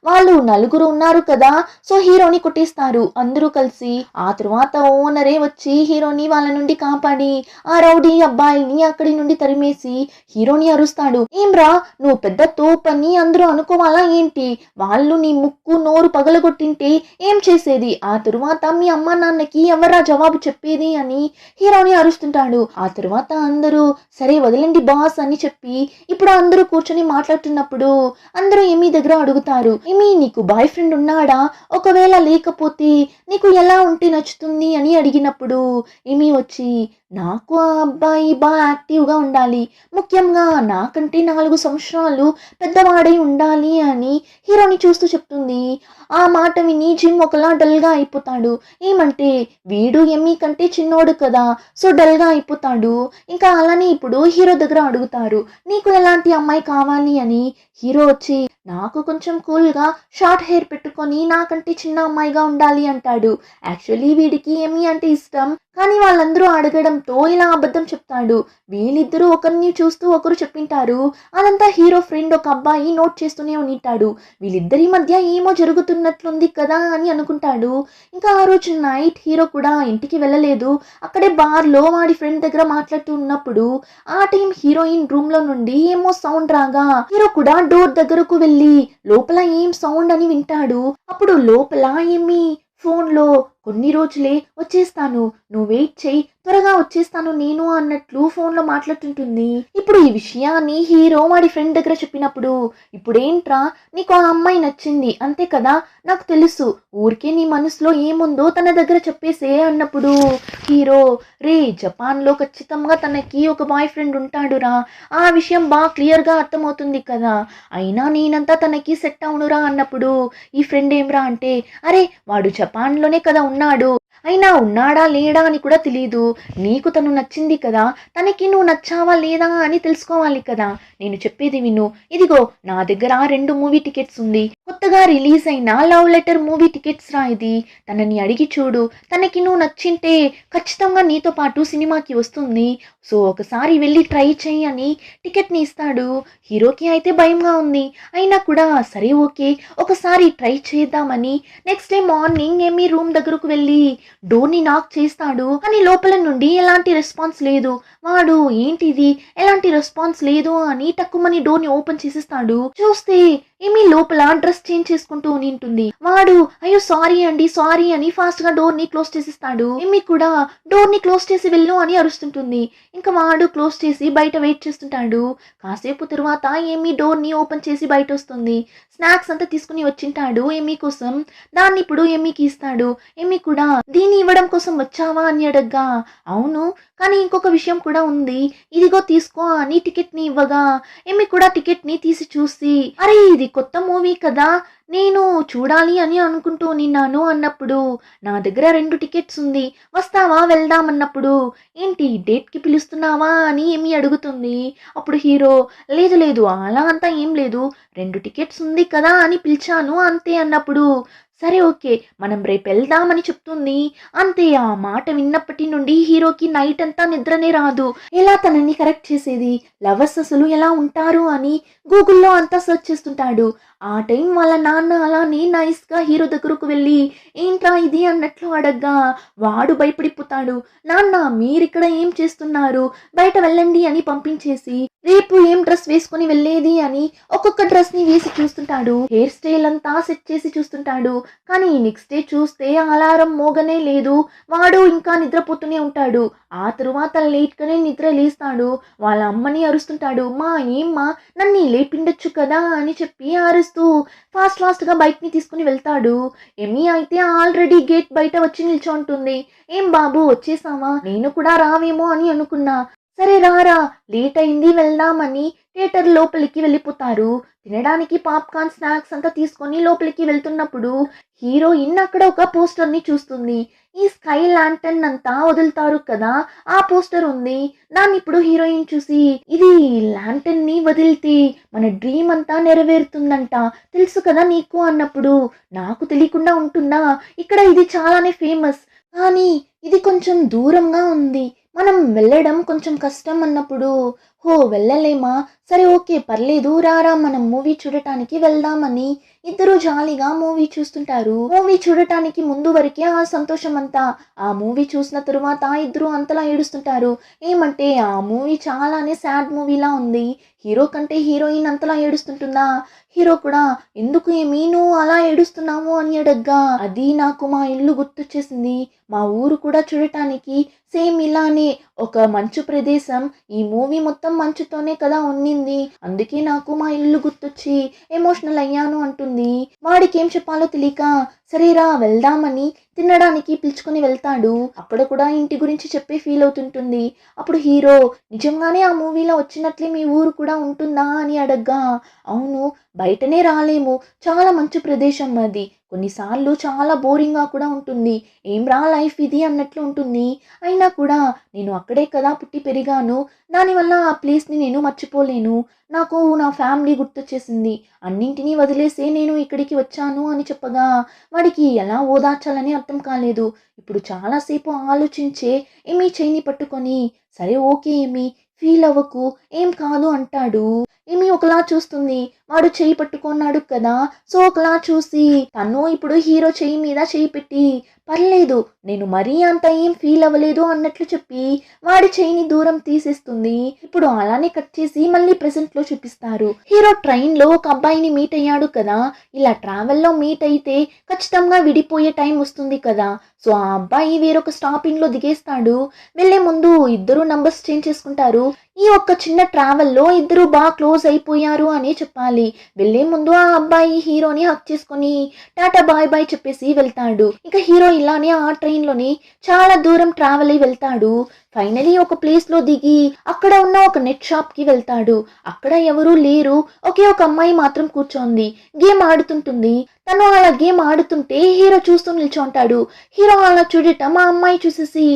వాళ్ళు నలుగురు ఉన్నారు కదా, సో హీరోని కొట్టేస్తారు అందరూ కలిసి. ఆ తర్వాత ఓనరే వచ్చి హీరోని వాళ్ళ నుండి కాపాడి ఆ రౌడీ అబ్బాయిని అక్కడి నుండి తరిమేసి హీరోని అరుస్తాడు, ఏం రా నువ్వు పెద్ద తోపని అందరూ అనుకోవాలా ఏంటి, వాళ్ళు నీ ముక్కు నోరు పగలగొట్టింటే ఏం చేసేది, ఆ తరువాత మీ అమ్మ నాన్నకి ఎవరా జవాబు చెప్పేది అని హీరోని అరుస్తుంటాడు. ఆ తరువాత అందరూ సరే వదలండి బాస్ అని చెప్పి ఇప్పుడు అందరూ కూర్చొని మాట్లాడుతున్నప్పుడు అందరూ ఎమీ దగ్గర అడుగుతారు, ఎమీ నీకు బాయ్ ఫ్రెండ్ ఉన్నాడా, ఒకవేళ లేకపోతే నీకు ఎలా ఉంటే నచ్చుతుంది అని అడిగినప్పుడు ఎమీ వచ్చి నాకు ఆ అబ్బాయి బాగా యాక్టివ్‌గా ఉండాలి. ముఖ్యంగా నాకంటే 4 సంవత్సరాలు పెద్దవాడై ఉండాలి అని హీరోని చూస్తూ చెప్తుంది. ఆ మాట విని జిమ్ ఒకలా డల్‌గా అయిపోతాడు. ఏమంటే వీడు ఎమ్మీ కంటే చిన్నోడు కదా! సో, డల్‌గా అయిపోతాడు. ఇంకా అలానే ఇప్పుడు హీరో దగ్గర అడుగుతారు. నీకు ఎలాంటి అమ్మాయి కావాలి అని. హీరో వచ్చి నాకు కొంచెం కూల్‌గా షార్ట్ హెయిర్ పెట్టుకొని నాకంటే చిన్న అమ్మాయిగా ఉండాలి అంటాడు. యాక్చువల్లీ వీడికి ఎమ్మీ అంటే ఇష్టం. కానీ వాళ్ళందరూ అడగడంతో ఇలా అబద్ధం చెప్తాడు. వీళ్ళిద్దరూ ఒకరిని చూస్తూ ఒకరు చెప్పింటారు. అదంతా హీరో ఫ్రెండ్ ఒక అబ్బాయి నోట్ చేస్తూనే ఉంటాడు. వీళ్ళిద్దరి మధ్య ఏమో జరుగుతున్నట్లుంది కదా అని అనుకుంటాడు. ఇంకా ఆ రోజు నైట్ హీరో కూడా ఇంటికి వెళ్ళలేదు. అక్కడే బార్లో వాడి ఫ్రెండ్ దగ్గర మాట్లాడుతూ ఉన్నప్పుడు ఆ టైం హీరోయిన్ రూమ్ లో నుండి ఏమో సౌండ్ రాగా హీరో కూడా డోర్ దగ్గరకు వెళ్ళి లోపల ఏం సౌండ్ అని వింటాడు. అప్పుడు లోపల ఏమి ఫోన్లో కొన్ని రోజులే వచ్చేస్తాను, నువ్వు వెయిట్ చెయ్యి, త్వరగా వచ్చేస్తాను నేను అన్నట్లు ఫోన్లో మాట్లాడుతుంటుంది. ఇప్పుడు ఈ విషయాన్ని హీరో వాడి ఫ్రెండ్ దగ్గర చెప్పినప్పుడు ఇప్పుడేంట్రా నీకు ఆ అమ్మాయి నచ్చింది అంతే కదా, నాకు తెలుసు, ఊరికే నీ మనసులో ఏముందో తన దగ్గర చెప్పేసే అన్నప్పుడు హీరో రే జపాన్లో ఖచ్చితంగా తనకి ఒక బాయ్ ఫ్రెండ్ ఉంటాడురా, ఆ విషయం బాగా క్లియర్గా అర్థమవుతుంది కదా, అయినా నేనంతా తనకి సెట్ అవునురా అన్నప్పుడు ఈ ఫ్రెండ్ ఏమ్రా అంటే అరే వాడు జపాన్లోనే కదా ఉన్నాడు, అయినా ఉన్నాడా లేడా అని కూడా తెలీదు, నీకు తను నచ్చింది కదా, తనకి నువ్వు నచ్చావా లేదా అని తెలుసుకోవాలి కదా, నేను చెప్పేది విను, ఇదిగో నా దగ్గర 2 మూవీ టికెట్స్ ఉంది, కొత్తగా రిలీజ్ అయిన లవ్ లెటర్ మూవీ టికెట్స్ రా ఇది, తనని అడిగి చూడు, తనకి నువ్వు నచ్చింటే ఖచ్చితంగా నీతో పాటు సినిమాకి వస్తుంది, సో ఒకసారి వెళ్ళి ట్రై చెయ్యి అని టికెట్ని ఇస్తాడు. హీరోకి అయితే భయంగా ఉంది, అయినా కూడా సరే ఓకే ఒకసారి ట్రై చేద్దామని నెక్స్ట్ డే మార్నింగ్ ఏమీ రూమ్ దగ్గరకు వెళ్ళి డోర్ని నాక్ చేస్తాడు. కానీ లోపల నుండి ఎలాంటి రెస్పాన్స్ లేదు. వాడు ఏంటిది ఎలాంటి రెస్పాన్స్ లేదు అని టక్కుమని డోర్ని ఓపెన్ చేసేస్తాడు. చూస్తే ఏమీ లోపల డ్రెస్ చేంజ్ చేసుకుంటూ ఉంటుంది. వాడు అయ్యో సారీ అని ఫాస్ట్ గా డోర్ ని క్లోజ్ చేసేస్తాడు. ఏమీ కూడా డోర్ ని క్లోజ్ చేసి వెళ్ళు అని అరుస్తుంటుంది. ఇంకా వాడు క్లోజ్ చేసి బయట వెయిట్ చేస్తుంటాడు. కాసేపు తరువాత ఏమీ డోర్ ని ఓపెన్ చేసి బయట వస్తుంది. స్నాక్స్ అంతా తీసుకుని వచ్చింటాడు ఏమీ కోసం. దాన్ని ఇప్పుడు ఏమీకి ఇస్తాడు. ఏమీ కూడా దీన్ని ఇవ్వడం కోసం వచ్చావా అని అడగ్గా అవును, కానీ ఇంకొక విషయం కూడా ఉంది, ఇదిగో తీసుకో అని టికెట్ ని ఇవ్వగా ఏమీ కూడా టికెట్ ని తీసి చూసి అరే ఇది కొత్త మూవీ కదా, నేను చూడాలి అని అనుకుంటూ నిన్నాను అన్నప్పుడు నా దగ్గర 2 టికెట్స్ ఉంది, వస్తావా వెళ్దాం అన్నప్పుడు ఏంటి డేట్కి పిలుస్తున్నావా అని ఏమి అడుగుతుంది. అప్పుడు హీరో లేదు లేదు అలా అంతా ఏం లేదు, 2 టికెట్స్ ఉంది కదా అని పిలిచాను అంతే అన్నప్పుడు సరే ఓకే మనం రేపు వెళ్దామని చెప్తుంది. అంతే ఆ మాట విన్నప్పటి నుండి హీరోకి నైట్ అంతా నిద్రనే రాదు. ఎలా తనని కరెక్ట్ చేసేది, లవర్స్ అసలు ఎలా ఉంటారు అని గూగుల్లో అంతా సెర్చ్ చేస్తుంటాడు. ఆ టైం వాళ్ళ నాన్న అలానే నైస్గా హీరో దగ్గరకు వెళ్ళి ఏంట్రా ఇది అన్నట్లు అడగ్గా వాడు భయపడిపోతాడు. నాన్న మీరిక్కడ ఏం చేస్తున్నారు, బయట వెళ్ళండి అని పంపించేసి రేపు ఏం డ్రెస్ వేసుకుని వెళ్ళేది అని ఒక్కొక్క డ్రెస్ ని వేసి చూస్తుంటాడు. హెయిర్ స్టైల్ అంతా సెట్ చేసి చూస్తుంటాడు. కానీ నెక్స్ట్ డే చూస్తే అలారం మోగనే లేదు. వాడు ఇంకా నిద్రపోతూనే ఉంటాడు. ఆ తరువాత లేట్గానే నిద్ర లేస్తాడు. వాళ్ళ అమ్మని అరుస్తుంటాడు, మా ఏమ్మా నన్ను లేపిండొచ్చు కదా అని చెప్పి అరుస్తూ ఫాస్ట్గా బైక్ని తీసుకుని వెళ్తాడు. ఎమీ అయితే ఆల్రెడీ గేట్ బయట వచ్చి నిల్చోంటుంది. ఏం బాబు వచ్చేసావా, నేను కూడా రావేమో అని అనుకున్నా, సరే రారా లేట్ అయింది వెళ్దామని థియేటర్ లోపలికి వెళ్ళిపోతారు. తినడానికి పాప్కార్న్ స్నాక్స్ అంతా తీసుకొని లోపలికి వెళ్తున్నప్పుడు హీరోయిన్ అక్కడ ఒక పోస్టర్ ని చూస్తుంది. ఈ స్కై ల్యాంటర్న్ అంతా వదులుతారు కదా, ఆ పోస్టర్ ఉంది. దాన్ని ఇప్పుడు హీరోయిన్ చూసి ఇది ల్యాంటర్న్ ని వదిలితే మన డ్రీమ్ అంతా నెరవేరుతుందంట, తెలుసు కదా నీకు అన్నప్పుడు నాకు తెలియకుండా ఉంటుందా, ఇక్కడ ఇది చాలానే ఫేమస్, కానీ ఇది కొంచెం దూరంగా ఉంది, మనం వెళ్ళడం కొంచెం కష్టం అన్నప్పుడు హో వెళ్ళలేమా, సరే ఓకే పర్లేదు రారా మనం మూవీ చూడటానికి వెళ్దామని ఇద్దరు జాలీగా మూవీ చూస్తుంటారు. మూవీ చూడటానికి ముందు వరకే ఆ సంతోషం అంతా, ఆ మూవీ చూసిన తరువాత ఇద్దరు అంతలా ఏడుస్తుంటారు. ఏమంటే ఆ మూవీ చాలానే సాడ్ మూవీలా ఉంది. హీరో కంటే హీరోయిన్ అంతలా ఏడుస్తుంటుందా, హీరో కూడా ఎందుకు ఏమీ నువ్వు అలా ఏడుస్తున్నావు అని అడగ్గా అది నాకు మా ఇల్లు గుర్తొచ్చేసింది, మా ఊరు కూడా చూడటానికి సేమ్ ఇలానే ఒక మంచు ప్రదేశం, ఈ మూవీ మొత్తం మొత్తం మంచుతోనే కదా ఉన్నింది, అందుకే నాకు మా ఇల్లు గుర్తొచ్చి ఎమోషనల్ అయ్యాను అంటుంది. వాడికి ఏం చెప్పాలో తెలియక సరేరా వెళ్దామని తినడానికి పిలుచుకొని వెళ్తాడు. అక్కడ కూడా ఇంటి గురించి చెప్పి ఫీల్ అవుతుంటుంది. అప్పుడు హీరో నిజంగానే ఆ మూవీలో వచ్చినట్లే మీ ఊరు కూడా ఉంటుందా అని అడగ్గా, అవును బయటనే రాలేము, చాలా మంచి ప్రదేశం అది, కొన్నిసార్లు చాలా బోరింగ్గా కూడా ఉంటుంది, ఏం రా లైఫ్ ఇది అన్నట్లు ఉంటుంది, అయినా కూడా నేను అక్కడే కదా పుట్టి పెరిగాను, దానివల్ల ఆ ప్లేస్ని నేను మర్చిపోలేను, నాకు నా ఫ్యామిలీ గుర్తొచ్చేసింది, అన్నింటినీ వదిలేసే నేను ఇక్కడికి వచ్చాను అని చెప్పగా వాడికి ఎలా ఓదార్చాలని అర్థం కాలేదు. ఇప్పుడు చాలాసేపు ఆలోచించే ఏమీ చేయిని పట్టుకొని సరే ఓకే ఏమి ఫీల్ అవ్వకు, ఏం కాదు అంటాడు. ఏమి ఒకలా చూస్తుంది, వాడు చేయి పట్టుకున్నాడు కదా, సో ఒకలా చూసి తను ఇప్పుడు హీరో చేయి మీద చేయి పెట్టి పర్లేదు నేను మరీ అంత ఏం ఫీల్ అవ్వలేదు అన్నట్లు చెప్పి వాడి చేయిని దూరం తీసేస్తుంది. ఇప్పుడు అలానే కట్ చేసి మళ్ళీ ప్రెసెంట్ లో చూపిస్తారు. హీరో ట్రైన్ లో ఒక అబ్బాయిని మీట్ అయ్యాడు కదా, ఇలా ట్రావెల్లో మీట్ అయితే ఖచ్చితంగా విడిపోయే టైం వస్తుంది కదా, సో ఆ అబ్బాయి వేరొక స్టాపింగ్ లో దిగేస్తాడు. వెళ్లే ముందు ఇద్దరు నంబర్స్ చేంజ్ చేసుకుంటారు. ఈ ఒక్క చిన్న ట్రావెల్లో ఇద్దరు బాగా క్లోజ్ అయిపోయారు అని చెప్పాలి. వెళ్లే ముందు ఆ అబ్బాయి హీరోని హక్ చేసుకొని టాటా బాయ్ బాయ్ చెప్పేసి వెళ్తాడు. ఇక హీరో ఇలానే ఆ ట్రైన్ లోని చాలా దూరం ట్రావెల్ అయి వెళ్తాడు. ఫైనలీ ఒక ప్లేస్ లో దిగి అక్కడ ఉన్న ఒక నెట్ షాప్ కి వెళ్తాడు. అక్కడ ఎవరూ లేరు, ఒకే ఒక అమ్మాయి మాత్రం కూర్చోంది, గేమ్ ఆడుతుంటుంది. తను అలా గేమ్ ఆడుతుంటే హీరో చూస్తూ నిల్చుంటాడు. హీరో అలా చూడటం ఆ అమ్మాయి చూసేసి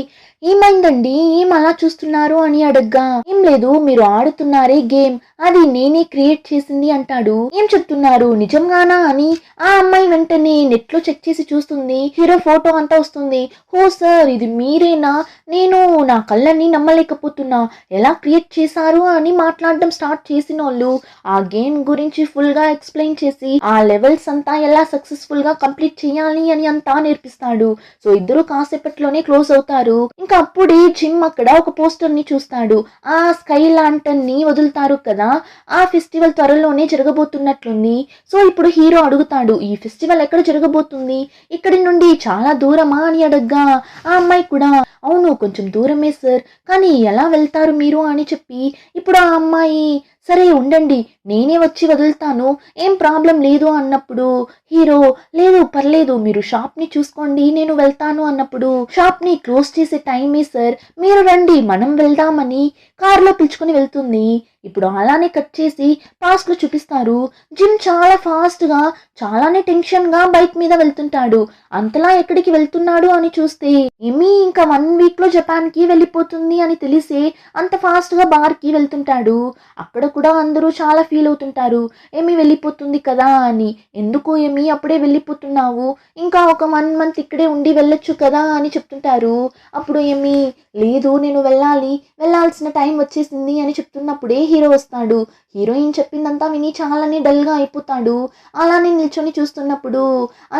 ఏమైందండి ఏం అలా చూస్తున్నారు అని అడగ్గా, ఏం లేదు మీరు ఆడుతున్నారే గేమ్, అది నేనే క్రియేట్ చేసింది అంటాడు. ఏం చెప్తున్నారు నిజంగానా అని ఆ అమ్మాయి వెంటనే నెట్ లో చెక్ చేసి చూస్తుంది. హీరో ఫోటో అంతా వస్తుంది. హో సార్ ఇది మీరేనా, నేను నా కళ్ళని నమ్మలేకపోతున్నా, ఎలా క్రియేట్ చేశారు అని మాట్లాడడం స్టార్ట్ చేసిన వాళ్ళు ఆ గేమ్ గురించి ఫుల్ గా ఎక్స్ప్లెయిన్ చేసి ఆ లెవెల్స్ అంతా ఎలా సక్సెస్ఫుల్ గా కంప్లీట్ చేయాలి అని అంతా నేర్పిస్తాడు. సో ఇద్దరు కాసేపట్లోనే క్లోజ్ అవుతారు. ఇంకా అప్పుడే జిమ్ అక్కడ ఒక పోస్టర్ ని చూస్తాడు. ఆ స్కై లాంటర్న్ ని వదులుతారు కదా, ఆ ఫెస్టివల్ త్వరలోనే జరగబోతున్నట్లుంది. సో ఇప్పుడు హీరో అడుగుతాడు ఈ ఫెస్టివల్ ఎక్కడ జరగబోతుంది, ఇక్కడి నుండి చాలా దూరమా అని అడగ్గా ఆ అమ్మాయి కూడా అవును కొంచెం దూరమే సార్, కానీ ఎలా వెళ్తారు మీరు అని చెప్పి ఇప్పుడు ఆ అమ్మాయి సరే ఉండండి నేనే వచ్చి వదులుతాను, ఏం ప్రాబ్లం లేదు అన్నప్పుడు హీరో లేదు పర్లేదు మీరు షాప్ ని చూసుకోండి నేను వెళ్తాను అన్నప్పుడు షాప్ ని క్లోజ్ చేసే టైమే సార్, మీరు రండి మనం వెళ్దామని కారులో పిలుచుకొని వెళ్తుంది. ఇప్పుడు అలానే కట్ చేసి పాస్ట్ లో చూపిస్తారు. జిమ్ చాలా ఫాస్ట్ గా చాలానే టెన్షన్ గా బైక్ మీద వెళ్తుంటాడు. అంతలా ఎక్కడికి వెళ్తున్నాడు అని చూస్తే ఏమీ ఇంకా 1 వీక్ లో జపాన్ కి వెళ్ళిపోతుంది అని తెలిసే అంత ఫాస్ట్ గా బార్ కి వెళ్తుంటాడు. అక్కడ కూడా అందరూ చాలా ఫీల్ అవుతుంటారు, ఏమి వెళ్ళిపోతుంది కదా అని, ఎందుకు ఏమి అప్పుడే వెళ్ళిపోతున్నావు, ఇంకా ఒక 1 మంత్ ఇక్కడే ఉండి వెళ్ళొచ్చు కదా అని చెప్తుంటారు. అప్పుడు ఏమి లేదు నేను వెళ్ళాల్సిన టైం వచ్చేసింది అని చెప్తున్నప్పుడే హీరో వస్తాడు. హీరోయిన్ చెప్పిందంతా విని చాలానే డల్ గా అయిపోతాడు. అలానే నిల్చొని చూస్తున్నప్పుడు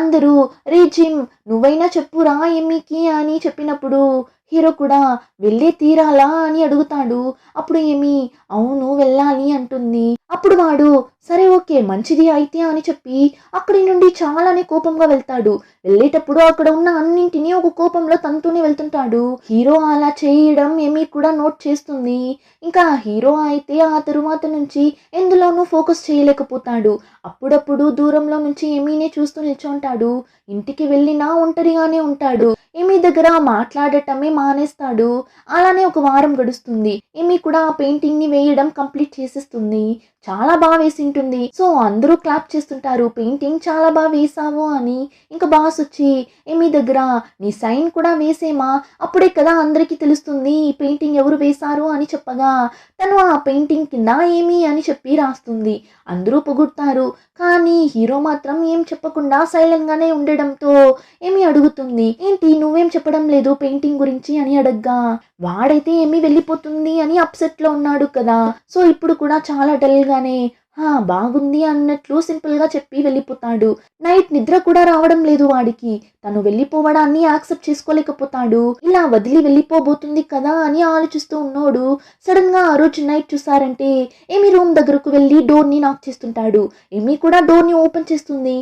అందరూ రే జిమ్ నువ్వైనా చెప్పురా ఏమికి అని చెప్పినప్పుడు హీరో కూడా వెళ్ళే తీరాలా అని అడుగుతాడు. అప్పుడు ఏమి అవును వెళ్ళాలి అంటుంది. అప్పుడు వాడు సరే ఓకే మంచిది అయితే అని చెప్పి అక్కడి నుండి చాలానే కోపంగా వెళ్తాడు. వెళ్ళేటప్పుడు అక్కడ ఉన్న అన్నింటినీ ఒక కోపంలో తనతోనే వెళ్తుంటాడు. హీరో అలా చేయడం ఏమీ కూడా నోట్ చేస్తుంది. ఇంకా హీరో అయితే ఆ తరువాత నుంచి ఎందులోనూ ఫోకస్ చేయలేకపోతాడు. అప్పుడప్పుడు దూరంలో నుంచి ఏమీనే చూస్తూ నిల్చుంటాడు. ఇంటికి వెళ్ళినా ఒంటరిగానే ఉంటాడు. ఏమీ దగ్గర మాట్లాడటమే మానేస్తాడు. అలానే ఒక వారం గడుస్తుంది. ఏమీ కూడా ఆ పెయింటింగ్ ని వేయడం కంప్లీట్ చేసేస్తుంది. చాలా బాగా వేసింటుంది. సో అందరూ క్లాప్ చేస్తుంటారు పెయింటింగ్ చాలా బాగా వేసావు అని. ఇంకా బాస్ వచ్చి ఏమీ దగ్గర నీ సైన్ కూడా వేసేమా, అప్పుడే కదా అందరికీ తెలుస్తుంది ఈ పెయింటింగ్ ఎవరు వేశారు అని చెప్పగా తను ఆ పెయింటింగ్ కింద ఏమి అని చెప్పి రాస్తుంది. అందరూ పొగుడతారు. కానీ హీరో మాత్రం ఏం చెప్పకుండా సైలెంట్ గానే ఉండడంతో ఏమి అడుగుతుంది ఏంటి నువ్వేం చెప్పడం లేదు పెయింటింగ్ గురించి అని అడగ్గా వాడైతే ఏమి వెళ్ళిపోతుంది అని అప్సెట్ లో ఉన్నాడు కదా, సో ఇప్పుడు కూడా చాలా డల్ గానే బాగుంది అన్నట్లు సింపుల్గా చెప్పి వెళ్ళిపోతాడు. నైట్ నిద్ర కూడా రావడం లేదు వాడికి. తను వెళ్ళిపోవడాన్ని యాక్సెప్ట్ చేసుకోలేకపోతాడు. ఇలా వదిలి వెళ్ళిపోబోతుంది కదా అని ఆలోచిస్తూ ఉన్నోడు సడన్ గా ఆ రోజు నైట్ చూసారంటే ఏమి రూమ్ దగ్గరకు వెళ్ళి డోర్ ని నాక్ చేస్తుంటాడు. ఏమి కూడా డోర్ ని ఓపెన్ చేస్తుంది.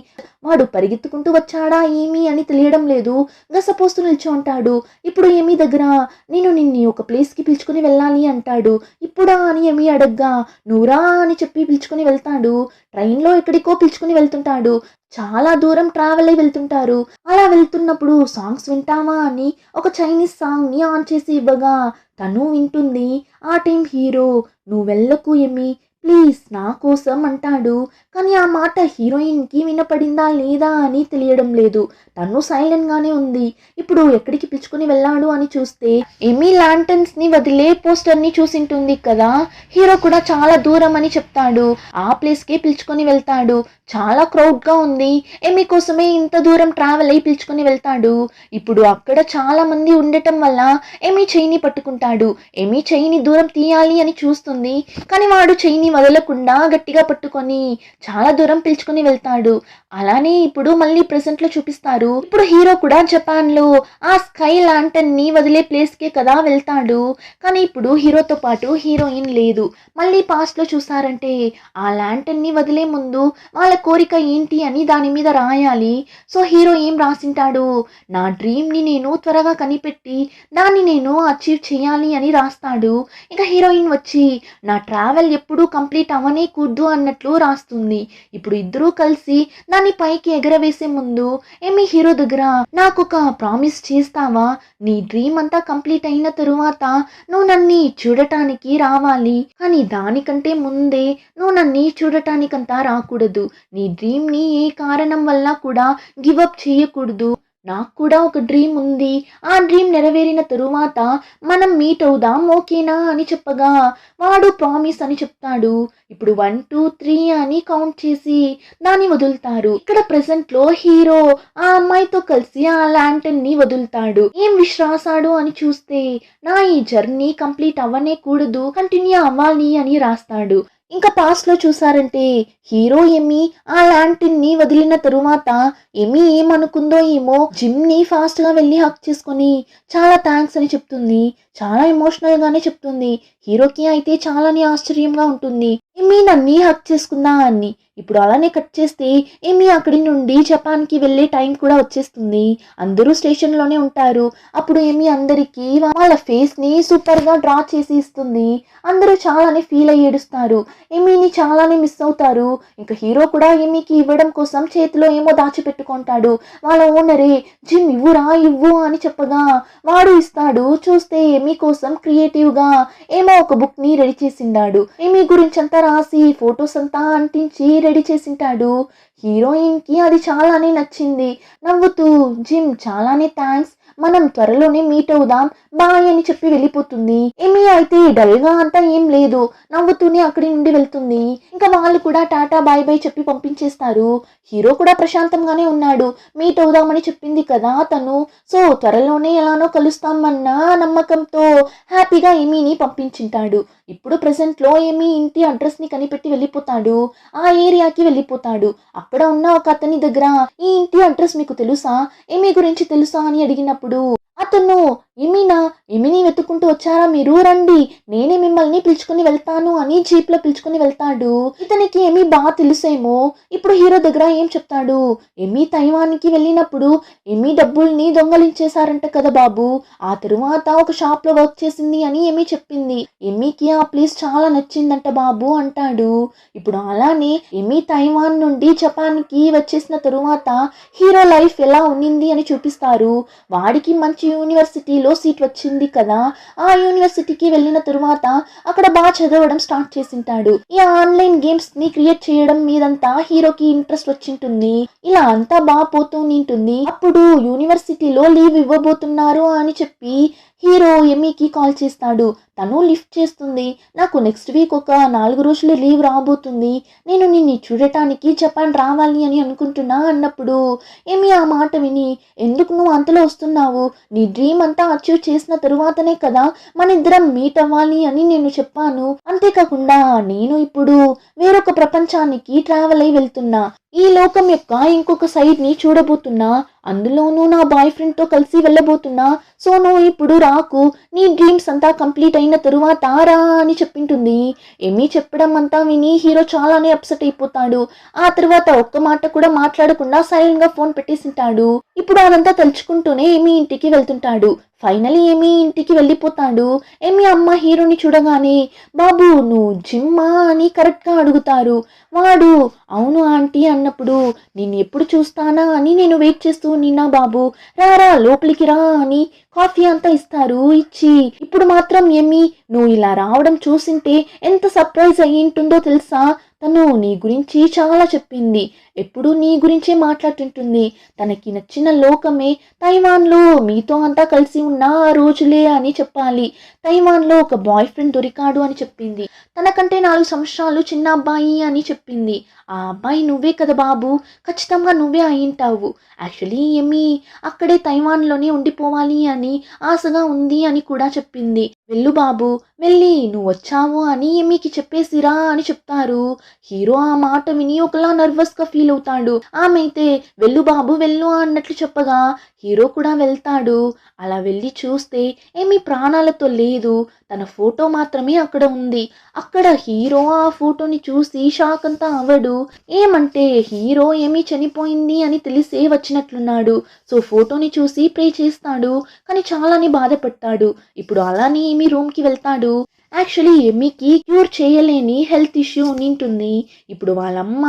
వాడు పరిగెత్తుకుంటూ వచ్చాడా ఏమి అని తెలియడం లేదు. గసపోస్తూ నిల్చో ఉంటాడు. ఇప్పుడు ఏమి దగ్గర నేను నిన్ని ఒక ప్లేస్ కి పిలుచుకుని వెళ్ళాలి అంటాడు. ఇప్పుడా అని ఏమి అడగ్గా నువ్వురా అని చెప్పి పిలుచుకుని వెళ్తాడు. ట్రైన్లో ఎక్కడికో పిలుచుకుని వెళ్తుంటాడు. చాలా దూరం ట్రావెల్ అయి వెళ్తుంటారు. అలా వెళ్తున్నప్పుడు సాంగ్స్ వింటావా అని ఒక చైనీస్ సాంగ్ ని ఆన్ చేసి ఇవ్వగా తను వింటుంది. ఆ టైం హీరో నువ్వు వెళ్ళకు ఏమి ప్లీజ్ నా కోసం అంటాడు. కానీ ఆ మాట హీరోయిన్ కి వినపడిందా లేదా అని తెలియడం లేదు. తను సైలెంట్ గానే ఉంది. ఇప్పుడు ఎక్కడికి పిలుచుకుని వెళ్ళాడు అని చూస్తే ఎమీ లాంటన్స్ ని వదిలే పోస్టర్ ని చూసింటుంది కదా. హీరో కూడా చాలా దూరం అని చెప్తాడు. ఆ ప్లేస్ కే పిలుచుకొని వెళ్తాడు. చాలా క్రౌడ్ గా ఉంది. ఎమీ కోసమే ఇంత దూరం ట్రావెల్ అయి పిలుచుకొని వెళ్తాడు. ఇప్పుడు అక్కడ చాలా మంది ఉండటం వల్ల ఎమీ చెయ్యిని పట్టుకుంటాడు. ఎమీ చెయ్యిని దూరం తీయాలి అని చూస్తుంది. కానీ వాడు చెయ్యిని వదలకుండా గట్టిగా పట్టుకొని చాలా దూరం పిలుచుకొని వెళ్తాడు. అలానే ఇప్పుడు మళ్ళీ ప్రెసెంట్ లో చూపిస్తారు. ఇప్పుడు హీరో కూడా జపాన్ లో ఆ స్కై లాంటన్ ని వదిలే ప్లేస్ కే కదా వెళ్తాడు. కానీ ఇప్పుడు హీరోతో పాటు హీరోయిన్ లేదు. మళ్ళీ పాస్ట్ లో చూసారంటే ఆ లాంటన్ ని వదిలే ముందు వాళ్ళ కోరిక ఏంటి అని దాని మీద రాయాలి. సో హీరో ఏం రాసింటాడు, నా డ్రీమ్ ని నేను త్వరగా కనిపెట్టి దాన్ని నేను అచీవ్ చేయాలి అని రాస్తాడు. ఇంకా హీరోయిన్ వచ్చి నా ట్రావెల్ ఎప్పుడూ కంప్లీట్ అవనే కూడదు అన్నట్లు రాస్తుంది. ఇప్పుడు ఇద్దరూ కలిసి దాన్ని పైకి ఎగరవేసే ముందు ఏమి హీరో దగ్గర నాకొక ప్రామిస్ చేస్తావా, నీ డ్రీమ్ అంతా కంప్లీట్ అయిన తరువాత నువ్వు నన్ను చూడటానికి రావాలి. కానీ దానికంటే ముందే నువ్వు నన్ను చూడటానికంతా రాకూడదు. నీ డ్రీమ్ ని ఏ కారణం వల్ల కూడా గివ్ అప్ చేయకూడదు. నాకు కూడా ఒక డ్రీమ్ ఉంది. ఆ డ్రీమ్ నెరవేరిన తరువాత మనం మీట్ అవుదాం ఓకేనా అని చెప్పగా వాడు ప్రామిస్ అని చెప్తాడు. ఇప్పుడు 1 2 3 అని కౌంట్ చేసి దాన్ని వదులుతారు. ఇక్కడ ప్రెసెంట్ లో హీరో ఆ అమ్మాయితో కలిసి ఆ ల్యాంటన్ ని వదులుతాడు. ఏం విష్ రాసాడు అని చూస్తే నా ఈ జర్నీ కంప్లీట్ అవ్వనే కూడదు, కంటిన్యూ అవ్వాలి అని రాస్తాడు. ఇంకా పాస్ట్ లో చూసారంటే హీరో ఎమి ఆ ల్యాంటన్ ని వదిలిన తరువాత ఎమి ఏమనుకుందో ఏమో జిమ్ ని ఫాస్ట్ గా వెళ్ళి హక్ చేసుకొని చాలా థ్యాంక్స్ అని చెప్తుంది. చాలా ఎమోషనల్ గానే చెప్తుంది. హీరోకి అయితే చాలానే ఆశ్చర్యంగా ఉంటుంది. ఎమి నన్ను హక్ చేసుకుందా అని. ఇప్పుడు అలానే కట్ చేస్తే ఏమి అక్కడి నుండి జపాన్ కి వెళ్ళే టైం కూడా వచ్చేస్తుంది. అందరూ స్టేషన్ లోనే ఉంటారు. అప్పుడు ఏమి అందరికి వాళ్ళ ఫేస్ ని సూపర్ గా డ్రా చేసి ఇస్తుంది. అందరూ చాలానే ఫీల్ అయ్యి ఏడుస్తారు. ఏమీని చాలానే మిస్ అవుతారు. ఇంకా హీరో కూడా ఏమీకి ఇవ్వడం కోసం చేతిలో ఏమో దాచిపెట్టుకుంటాడు. వాళ్ళ ఓనరే జిమ్ ఇవ్వురా ఇవ్వు అని చెప్పగా వాడు ఇస్తాడు. చూస్తే ఏమీ కోసం క్రియేటివ్ గా ఏమో ఒక బుక్ ని రెడీ చేసిండాడు. ఏమీ గురించి అంతా రాసి ఫొటోస్ అంతా అంటించి రెడీ చేసింటాడు. హీరోయిన్ కి అది చాలానే నచ్చింది. నవ్వుతూ జిమ్ చాలానే థ్యాంక్స్, మనం త్వరలోనే మీట్ అవుదాం బాయ్ అని చెప్పి వెళ్ళిపోతుంది. ఏమీ అయితే డల్ గా అంతా ఏం లేదు, నవ్వుతూనే అక్కడి నుండి వెళ్తుంది. ఇంకా వాళ్ళు కూడా టాటా బాయ్ బాయ్ చెప్పి పంపించేస్తారు. హీరో కూడా ప్రశాంతంగానే ఉన్నాడు. మీట్ అవుదామని చెప్పింది కదా తను, సో త్వరలోనే ఎలానో కలుస్తామన్న నమ్మకంతో హ్యాపీగా ఏమీని పంపించింటాడు. ఇప్పుడు ప్రెసెంట్ లో ఏమీ ఇంటి అడ్రస్ ని కనిపెట్టి వెళ్ళిపోతాడు. ఆ ఏరియాకి వెళ్ళిపోతాడు. అక్కడ ఉన్న ఒక అతని దగ్గర ఈ ఇంటి అడ్రస్ మీకు తెలుసా, ఏమీ గురించి తెలుసా అని అడిగినప్పుడు అతను ఎమిని వెతుక్కుంటూ వచ్చారా మీరు, రండి నేనే మిమ్మల్ని పిలుచుకుని వెళ్తాను అని జీప్ లో పిలుచుకుని వెళ్తాడు. ఇతనికి ఏమీ బాగా తెలుసేమో. ఇప్పుడు హీరో దగ్గర ఏం చెప్తాడు, ఎమీ తైవాన్కి వెళ్ళినప్పుడు ఎమీ డబ్బుల్ని దొంగలించేశారంట కదా బాబు, ఆ తరువాత ఒక షాప్ లో వర్క్ చేసింది అని ఏమీ చెప్పింది. ఎమీకి ఆ ప్లేస్ చాలా నచ్చిందంట బాబు అంటాడు. ఇప్పుడు అలానే ఎమీ తైవాన్ నుండి జపాన్ కి వచ్చేసిన తరువాత హీరో లైఫ్ ఎలా ఉన్నింది అని చూపిస్తారు. వాడికి మంచి యూనివర్సిటీలో సీట్ వచ్చింది కదా. ఆ యూనివర్సిటీకి వెళ్ళిన తరువాత అక్కడ బాగా చదవడం స్టార్ట్ చేసింటాడు. ఈ ఆన్లైన్ గేమ్స్ ని క్రియేట్ చేయడం మీదంతా హీరోకి ఇంట్రెస్ట్ వచ్చింటుంది. ఇలా అంతా బాగా పోతూ ఉంటుంది. అప్పుడు యూనివర్సిటీలో లీవ్ ఇవ్వబోతున్నారు అని చెప్పి హీరో ఎమీకి కాల్ చేస్తాడు. తను లిఫ్ట్ చేస్తుంది. నాకు నెక్స్ట్ వీక్ ఒక 4 రోజులు లీవ్ రాబోతుంది. నేను నిన్ను చూడటానికి జపాన్ రావాలి అని అనుకుంటున్నా అన్నప్పుడు ఏమి ఆ మాట విని, ఎందుకు నువ్వు అంతలో వస్తున్నావు? నీ డ్రీమ్ అంతా అచీవ్ చేసిన తరువాతనే కదా మన ఇద్దరం మీట్ అవ్వాలి అని నేను చెప్పాను. అంతేకాకుండా నేను ఇప్పుడు వేరొక ప్రపంచానికి ట్రావెల్ అయి వెళ్తున్నా. ఈ లోకం యొక్క ఇంకొక సైడ్ ని చూడబోతున్నా. అందులోనూ నా బాయ్ ఫ్రెండ్ తో కలిసి వెళ్ళబోతున్నా. సో నువ్వు ఇప్పుడు రాకు, నీ డ్రీమ్స్ అంతా కంప్లీట్ అయిన తరువాత రా అని చెప్పింటుంది. ఏమీ చెప్పడం అంతా విని హీరో చాలానే అప్సెట్ అయిపోతాడు. ఆ తర్వాత ఒక్క మాట కూడా మాట్లాడకుండా సైలెంట్ గా ఫోన్ పెట్టేసింటాడు. ఇప్పుడు అదంతా తలుచుకుంటూనే ఏమీ ఇంటికి వెళ్తుంటాడు. ఫైనలీ ఏమీ ఇంటికి వెళ్ళిపోతాడు. ఏమీ అమ్మ హీరోని చూడగానే, బాబు నువ్వు జిమ్మా అని కరెక్ట్గా అడుగుతారు. వాడు అవును ఆంటీ అన్నప్పుడు, నేను ఎప్పుడు చూస్తానా అని నేను వెయిట్ చేస్తూ నిన్నా బాబు, రారా లోపలికి రా అని కాఫీ అంతా ఇస్తారు. ఇచ్చి ఇప్పుడు మాత్రం ఏమి నువ్వు ఇలా రావడం చూసింటే ఎంత సర్ప్రైజ్ అయ్యి ఉంటుందో తెలుసా? తను నీ గురించి చాలా చెప్పింది. ఎప్పుడూ నీ గురించే మాట్లాడుతుంటుంది. తనకి నచ్చిన లోకమే తైవాన్లో మీతో అంతా కలిసి ఉన్న ఆ రోజులే అని చెప్పాలి. తైవాన్లో ఒక బాయ్ ఫ్రెండ్ దొరికాడు అని చెప్పింది. తనకంటే 4 సంవత్సరాలు చిన్న అబ్బాయి అని చెప్పింది. ఆ అబ్బాయి నువ్వే కదా బాబు, ఖచ్చితంగా నువ్వే అయింటావు. యాక్చువల్లీ ఏమి అక్కడే తైవాన్లోనే ఉండిపోవాలి అని ఆశగా ఉంది అని కూడా చెప్పింది. వెళ్ళు బాబు, వెళ్ళి నువ్వు వచ్చావు అని ఏమీకి చెప్పేసిరా అని చెప్తారు. హీరో ఆ మాట విని ఒకలా నర్వస్ గా ఫీల్ అవుతాడు. ఆమె అయితే వెళ్ళు బాబు వెళ్ళు అన్నట్లు చెప్పగా హీరో కూడా వెళ్తాడు. అలా వెళ్ళి చూస్తే ఏమీ ప్రాణాలతో లేదు. తన ఫోటో మాత్రమే అక్కడ ఉంది. అక్కడ హీరో ఆ ఫోటోని చూసి షాక్ అంతా అవ్వడు. ఏమంటే హీరో ఏమీ చనిపోయింది అని తెలిసే వచ్చినట్లున్నాడు. సో ఫోటోని చూసి ప్రే చేస్తాడు. కానీ చాలానే బాధపడతాడు. ఇప్పుడు అలానే ఏమీ రూమ్కి వెళ్తాడు. యాక్చువల్లీ ఎమ్మీకి క్యూర్ చేయలేని హెల్త్ ఇష్యూ ఉండింటుంది. ఇప్పుడు వాళ్ళమ్మ,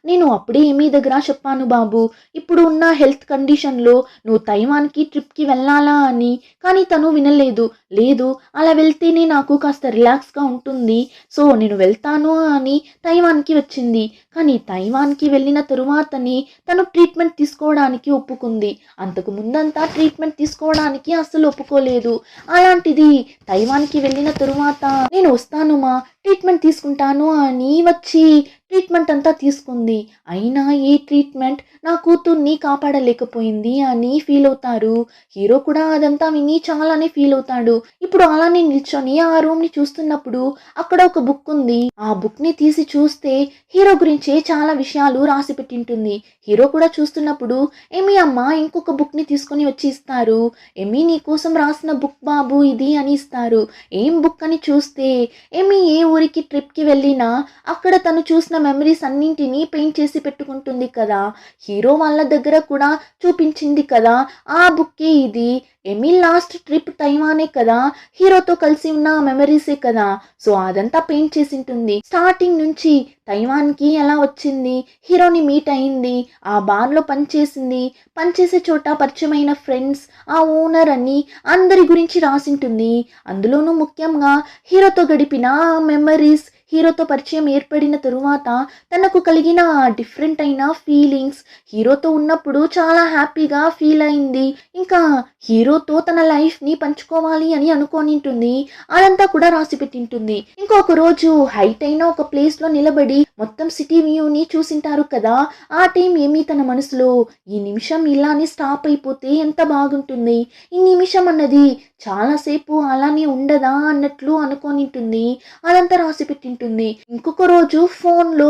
నేను అప్పుడే ఎమ్మీ దగ్గర చెప్పాను బాబు, ఇప్పుడు ఉన్న హెల్త్ కండిషన్లో నువ్వు తైవాన్కి ట్రిప్కి వెళ్ళాలా అని. కానీ తను వినలేదు. లేదు, అలా వెళ్తేనే నాకు కాస్త రిలాక్స్గా ఉంటుంది, సో నేను వెళ్తాను అని తైవాన్కి వచ్చింది. కానీ తైవాన్కి వెళ్ళిన తరువాతనే తను ట్రీట్మెంట్ తీసుకోవడానికి ఒప్పుకుంది. అంతకు ముందంతా ట్రీట్మెంట్ తీసుకోవడానికి అస్సలు ఒప్పుకోలేదు. అలాంటిది తైవాన్కి వెళ్ళిన తరువాత నేను వస్తాను మా, ట్రీట్మెంట్ తీసుకుంటాను అని వచ్చి ట్రీట్మెంట్ అంతా తీసుకుంది. అయినా ఏ ట్రీట్మెంట్ నా కూతుర్ని కాపాడలేకపోయింది అని ఫీల్ అవుతారు. హీరో కూడా అదంతా విని చాలానే ఫీల్ అవుతాడు. ఇప్పుడు అలానే నిల్చొని ఆ రూమ్ని చూస్తున్నప్పుడు అక్కడ ఒక బుక్ ఉంది. ఆ బుక్ని తీసి చూస్తే హీరో గురించే చాలా విషయాలు రాసి పెట్టింటుంది. హీరో కూడా చూస్తున్నప్పుడు ఏమి అమ్మ ఇంకొక బుక్ని తీసుకొని వచ్చి ఇస్తారు. ఏమి నీ కోసం రాసిన బుక్ బాబు ఇది అని ఇస్తారు. ఏం బుక్ అని చూస్తే ఏమి ఏ ఊరికి ట్రిప్కి వెళ్ళినా అక్కడ తను చూసిన మెమరీస్ అన్నింటినీ పెయింట్ చేసి పెట్టుకుంటుంది కదా. హీరో వాళ్ళ దగ్గర కూడా చూపించింది కదా ఆ బుక్కే ఇది. ఎమిల్ లాస్ట్ ట్రిప్ తైవానే కదా, హీరోతో కలిసి ఉన్న మెమరీసే కదా. సో అదంతా పెయింట్ చేసి ఉంటుంది. స్టార్టింగ్ నుంచి తైవాన్కి ఎలా వచ్చింది, హీరోని మీట్ అయింది, ఆ బార్లో పనిచేసింది, పనిచేసే చోట పరిచయమైన ఫ్రెండ్స్, ఆ ఓనర్ అని అందరి గురించి రాసింటుంది. అందులోనూ ముఖ్యంగా హీరోతో గడిపిన మెమరీస్, హీరోతో పరిచయం ఏర్పడిన తరువాత తనకు కలిగిన డిఫరెంట్ అయిన ఫీలింగ్స్, హీరోతో ఉన్నప్పుడు చాలా హ్యాపీగా ఫీల్ అయింది, ఇంకా హీరోతో తన లైఫ్ని పంచుకోవాలి అని అనుకోనింటుంది. అదంతా కూడా రాసి పెట్టింటుంది. ఇంకొక రోజు హైట్ అయిన ఒక ప్లేస్లో నిలబడి మొత్తం సిటీ వ్యూని చూసింటారు కదా. ఆ టైం ఏమీ తన మనసులో, ఈ నిమిషం ఇలానే స్టాప్ అయిపోతే ఎంత బాగుంటుంది, ఈ నిమిషం అన్నది చాలాసేపు అలానే ఉండదా అన్నట్లు అనుకోనింటుంది. అదంతా రాసి పెట్టింటుంది. ఇంకొక రోజు ఫోన్లో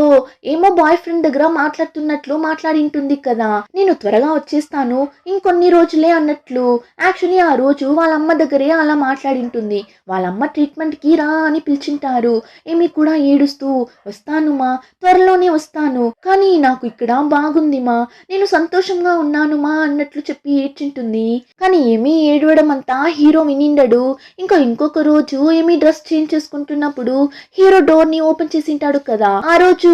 ఏమో బాయ్ ఫ్రెండ్ దగ్గర మాట్లాడుతున్నట్లు మాట్లాడింటుంది కదా, నేను త్వరగా వచ్చేస్తాను ఇంకొన్ని రోజులే అన్నట్లు. యాక్చువల్లీ ఆ రోజు వాళ్ళమ్మ దగ్గరే అలా మాట్లాడింటుంది. వాళ్ళమ్మ ట్రీట్మెంట్కి రా అని పిలిచింటారు. ఏమి కూడా ఏడుస్తూ, వస్తాను మా, త్వరలోనే వస్తాను, కానీ నాకు ఇక్కడ బాగుంది మా, నేను సంతోషంగా ఉన్నాను మా అన్నట్లు చెప్పి ఏడ్చింటుంది. కానీ ఏమీ ఏడవడం అంతా హీరో వినిండడు. ఇంకొక రోజు ఏమీ డ్రెస్ చేంజ్ చేసుకుంటున్నప్పుడు హీరో డోర్ డోర్ ని ఓపెన్ చేసింటాడు కదా. ఆ రోజు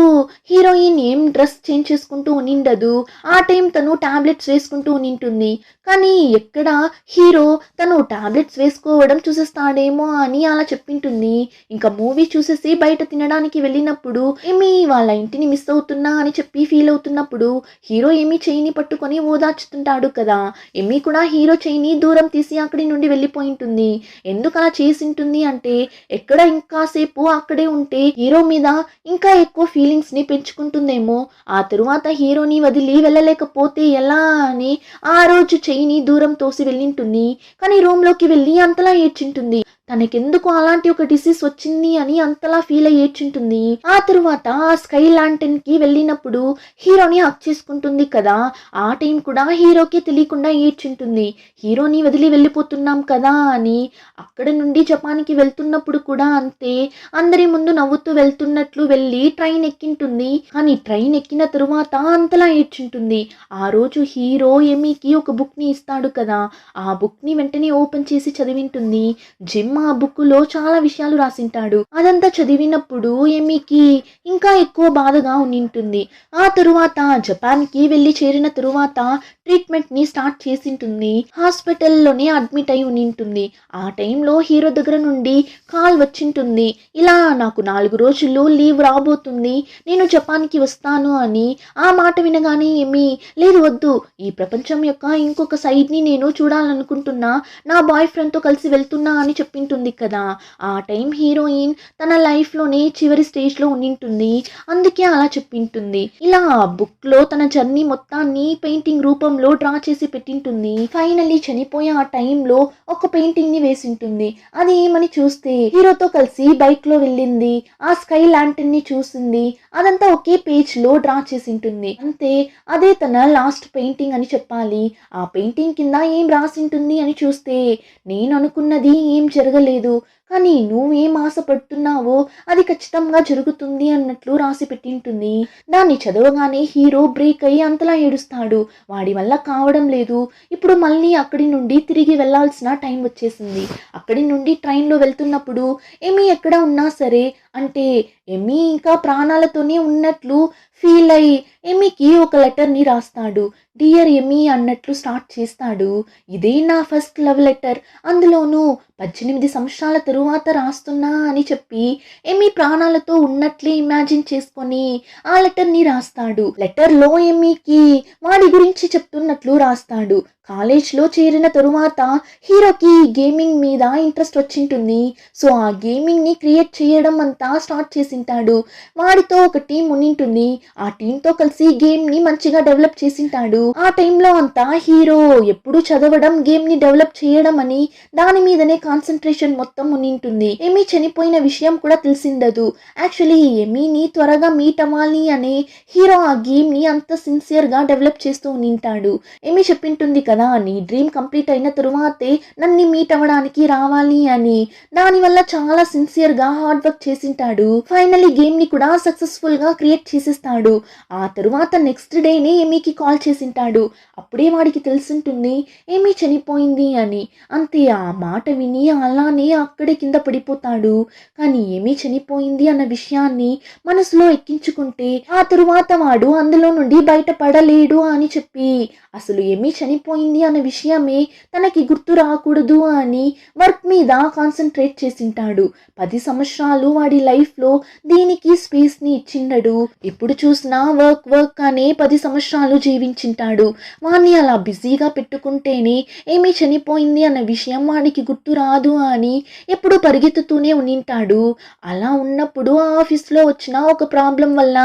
హీరోయిన్ ఏం డ్రెస్ చేంజ్ చేసుకుంటూ ఉనిండదు. ఆ టైం తను టాబ్లెట్స్ వేసుకుంటూ ఉనింటుంది. కానీ ఎక్కడ హీరో తను టాబ్లెట్స్ వేసుకోవడం చూసేస్తాడేమో అని అలా చెప్పింటుంది. ఇంకా మూవీ చూసేసి బయట తినడానికి వెళ్ళినప్పుడు ఏమి వాళ్ళ ఇంటిని మిస్ అవుతున్నా అని చెప్పి ఫీల్ అవుతున్నప్పుడు హీరో ఏమి చెయ్యిని పట్టుకొని ఓదార్చుతుంటాడు కదా. ఏమి కూడా హీరో చెయ్యిని దూరం తీసి అక్కడి నుండి వెళ్ళిపోయింటుంది. ఎందుకు అలా చేసింటుంది అంటే ఎక్కడ ఇంకాసేపు అక్కడే ఉంటే హీరో మీద ఇంకా ఎక్కువ ఫీలింగ్స్ ని పెంచుకుంటుందేమో. ఆ తరువాత హీరోని వదిలి వెళ్ళలేకపోతే ఎలా అని ఆ రోజు చెయ్యిని దూరం తోసి వెళ్ళింటుంది. కానీ రూమ్ లోకి వెళ్ళి అంతలా ఏడ్చింటుంది. తనకెందుకు అలాంటి ఒక డిసీజ్ వచ్చింది అని అంతలా ఫీల్ అయ్యి ఏడ్చుంటుంది. ఆ తరువాత ఆ స్కై లాంటెన్ కి వెళ్ళినప్పుడు హీరోని హక్ చేసుకుంటుంది కదా. ఆ టైం కూడా హీరోకి తెలియకుండా ఏడ్చుంటుంది. హీరోని వదిలి వెళ్ళిపోతున్నాం కదా అని. అక్కడ నుండి జపాన్కి వెళ్తున్నప్పుడు కూడా అంతే. అందరి ముందు నవ్వుతూ వెళ్తున్నట్లు వెళ్ళి ట్రైన్ ఎక్కింటుంది. కానీ ట్రైన్ ఎక్కిన తరువాత అంతలా ఏడ్చుంటుంది. ఆ రోజు హీరో ఎమీకి ఒక బుక్ ని ఇస్తాడు కదా. ఆ బుక్ ని వెంటనే ఓపెన్ చేసి చదివింటుంది. జిమ్ ఆ బుక్ లో చాలా విషయాలు రాసింటాడు. అదంతా చదివినప్పుడు ఎమీకి ఇంకా ఎక్కువ బాధగా ఉనింటుంది. ఆ తరువాత జపాన్ కి వెళ్ళి చేరిన తరువాత ట్రీట్మెంట్ ని స్టార్ట్ చేసింటుంది. హాస్పిటల్లోనే అడ్మిట్ అయి ఉనింటుంది. ఆ టైంలో హీరో దగ్గర నుండి కాల్ వచ్చింటుంది. ఇలా నాకు 4 రోజులు లీవ్ రాబోతుంది, నేను జపాన్కి వస్తాను అని. ఆ మాట వినగానే ఏమి లేదు వద్దు, ఈ ప్రపంచం యొక్క ఇంకొక సైడ్ ని నేను చూడాలనుకుంటున్నా, నా బాయ్ ఫ్రెండ్ తో కలిసి వెళ్తున్నా అని చెప్పింటుంది కదా. ఆ టైం హీరోయిన్ తన లైఫ్ లోనే చివరి స్టేజ్ లో ఉనింటుంది. అందుకే అలా చెప్పింటుంది. ఇలా బుక్ లో తన జర్నీ మొత్తాన్ని పెయింటింగ్ రూపంలో డ్రా చేసి పెట్టింటుంది. ఫైనల్లీ చనిపోయే ఆ టైంలో ఒక పెయింటింగ్ ని వేసింటుంది. అది ఏమని చూస్తే హీరోతో కలిసి బైక్ లో వెళ్ళింది, ఆ స్కై లాంటెన్ ని చూసింది, అదంతా ఒకే పేజ్ లో డ్రా చేసింటుంది. అంతే, అదే తన లాస్ట్ పెయింటింగ్ అని చెప్పాలి. ఆ పెయింటింగ్ కింద ఏం రాసింటుంది అని చూస్తే నేను అనుకున్నది ఏం జరగలేదు, కానీ నువ్వేం ఆశపడుతున్నావో అది ఖచ్చితంగా జరుగుతుంది అన్నట్లు రాసి పెట్టింటుంది. దాన్ని చదవగానే హీరో బ్రేక్ అయ్యి అంతలా ఏడుస్తాడు. వాడి వల్ల కావడం లేదు. ఇప్పుడు మళ్ళీ అక్కడి నుండి తిరిగి వెళ్లాల్సిన టైం వచ్చేసింది. అక్కడి నుండి ట్రైన్లో వెళ్తున్నప్పుడు ఏమి ఎక్కడ ఉన్నా సరే అంటే ఎమి ఇంకా ప్రాణాలతోనే ఉన్నట్లు ఫీల్ అయ్యి ఎమికి ఒక లెటర్ని రాస్తాడు. డియర్ ఎమి అన్నట్లు స్టార్ట్ చేస్తాడు. ఇదే నా ఫస్ట్ లవ్ లెటర్, అందులోనూ 18 సంవత్సరాల తరువాత రాస్తున్నా అని చెప్పి ఎమి ప్రాణాలతో ఉన్నట్లే ఇమాజిన్ చేసుకొని ఆ లెటర్ని రాస్తాడు. లెటర్లో ఎమికి వాడి గురించి చెప్తున్నట్లు రాస్తాడు. కాలేజ్లో చేరిన తరువాత హీరోకి గేమింగ్ మీద ఇంట్రెస్ట్ వచ్చింటుంది. సో ఆ గేమింగ్ని క్రియేట్ చేయడం అంతా స్టార్ట్ చేసింటాడు. వాడితో ఒక టీం ఉనింటుంది. ఆ టీంతో కలిసి గేమ్ని మంచిగా డెవలప్ చేసింటాడు. ఆ టైంలో అంతా హీరో ఎప్పుడు చదవడం, గేమ్ని డెవలప్ చేయడం అని దాని మీదనే కాన్సన్ట్రేషన్ మొత్తం ఉనింటుంది. ఎమీ చనిపోయిన విషయం కూడా తెలిసిండదు. యాక్చువల్లీ ఎమీని త్వరగా మీట్ అవ్వాలి అనే హీరో ఆ గేమ్ని అంత సిన్సియర్గా డెవలప్ చేస్తూ ఉనింటాడు. ఎమీ చెప్పింటుంది కదా, నీ డ్రీమ్ కంప్లీట్ అయిన తరువాతే నన్ను మీట్ అవ్వడానికి రావాలి అని. దానివల్ల చాలా సిన్సియర్గా హార్డ్ వర్క్ చేసింటాడు. ఫైనలీ గేమ్ని కూడా సక్సెస్ఫుల్గా క్రియేట్ చేసేస్తాడు. ఆ తరువాత నెక్స్ట్ డేనే ఎమీకి కాల్ చేసింటాడు. అప్పుడే వాడికి తెలుసుంటుంది ఏమీ చనిపోయింది అని. అంతే, ఆ మాట విని అలానే అక్కడే కింద పడిపోతాడు. కానీ ఏమీ చనిపోయింది అన్న విషయాన్ని మనసులో ఎక్కించుకుంటే ఆ తరువాత వాడు అందులో నుండి బయటపడలేడు అని చెప్పి అసలు ఏమీ చనిపోయింది అన్న విషయమే తనకి గుర్తు రాకూడదు అని వర్క్ మీద కాన్సన్ట్రేట్ చేసింటాడు. 10 సంవత్సరాలు వాడి లైఫ్లో దీనికి స్పేస్ని ఇచ్చిండడు. ఎప్పుడు చూసినా వర్క్ వర్క్ అనే 10 సంవత్సరాలు జీవించింటాడు. వాడిని అలా బిజీగా పెట్టుకుంటేనే ఏమీ చనిపోయింది అన్న విషయం వాడికి గుర్తు రాదు అని ఎప్పుడు పరిగెత్తుతూనే ఉనింటాడు. అలా ఉన్నప్పుడు ఆఫీస్లో వచ్చిన ఒక ప్రాబ్లం వల్ల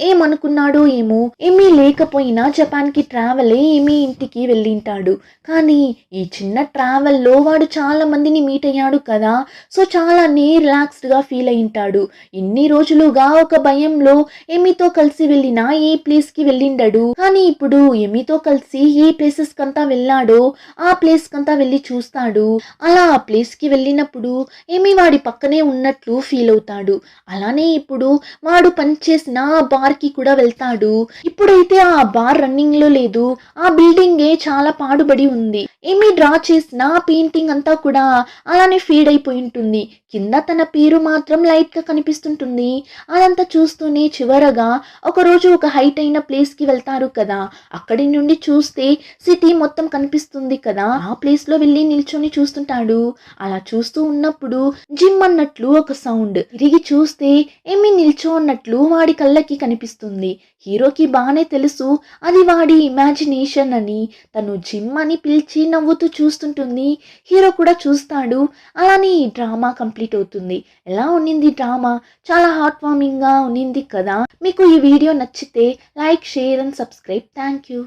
ఏమనుకున్నాడో ఏమో, ఏమీ లేకపోయినా జపాన్కి ట్రావెల్ ఏమీ ఇంటికి వెళ్ళింటాడు. కానీ ఈ చిన్న ట్రావెల్లో వాడు చాలా మందిని మీట్ అయ్యాడు కదా. సో చాలానే రిలాక్స్డ్గా ఫీల్ అయింటాడు. ఇన్ని రోజులుగా ఒక భయంలో ఎమితో కలిసి వెళ్ళిన ఏ ప్లేస్కి వెళ్ళిండడు. కానీ ఇప్పుడు ఎమితో కలిసి ఏ ప్లేసెస్ కంతా వెళ్ళాడో ఆ ప్లేస్ కంతా వెళ్ళి చూస్తాడు. అలా ఆ ప్లేస్కి వెళ్ళినప్పుడు ఏమీ వాడి పక్కనే ఉన్నట్లు ఫీల్ అవుతాడు. అలానే ఇప్పుడు వాడు పనిచేసిన బార్కి కూడా వెళ్తాడు. ఇప్పుడైతే ఆ బార్ రన్నింగ్ లో లేదు. ఆ బిల్డింగే చాలా పాడుబడి ఉంది. ఏమీ డ్రా చేసిన పెయింటింగ్ అంతా కూడా అలానే ఫీడ్ అయిపోయి ఉంటుంది. కింద తన పేరు మాత్రం లైట్ గా కనిపిస్తుంటుంది. అదంతా చూస్తూనే చివరగా ఒకరోజు ఒక హైట్ అయిన ప్లేస్ కి వెళ్తారు కదా. అక్కడి నుండి చూస్తే సిటీ మొత్తం కనిపిస్తుంది కదా. ఆ ప్లేస్ లో వెళ్ళి నిల్చొని చూస్తుంటాడు. అలా చూస్తూ ఉన్నప్పుడు జిమ్ అన్నట్లు ఒక సౌండ్. తిరిగి చూస్తే ఏమి నిల్చో అన్నట్లు వాడి కళ్ళకి కనిపిస్తుంది. హీరోకి బానే తెలుసు అది వాడి ఇమాజినేషన్ అని. తను జిమ్ అని పిలిచి నవ్వుతూ చూస్తుంటుంది. హీరో కూడా చూస్తాడు. అలానే ఈ డ్రామా కంప్లీట్ అవుతుంది. ఎలా ఉన్నింది డ్రామా? చాలా హార్ట్ వార్మింగ్ గా ఉన్నింది కదా. మీకు ఈ వీడియో నచ్చితే like, share and subscribe. Thank you.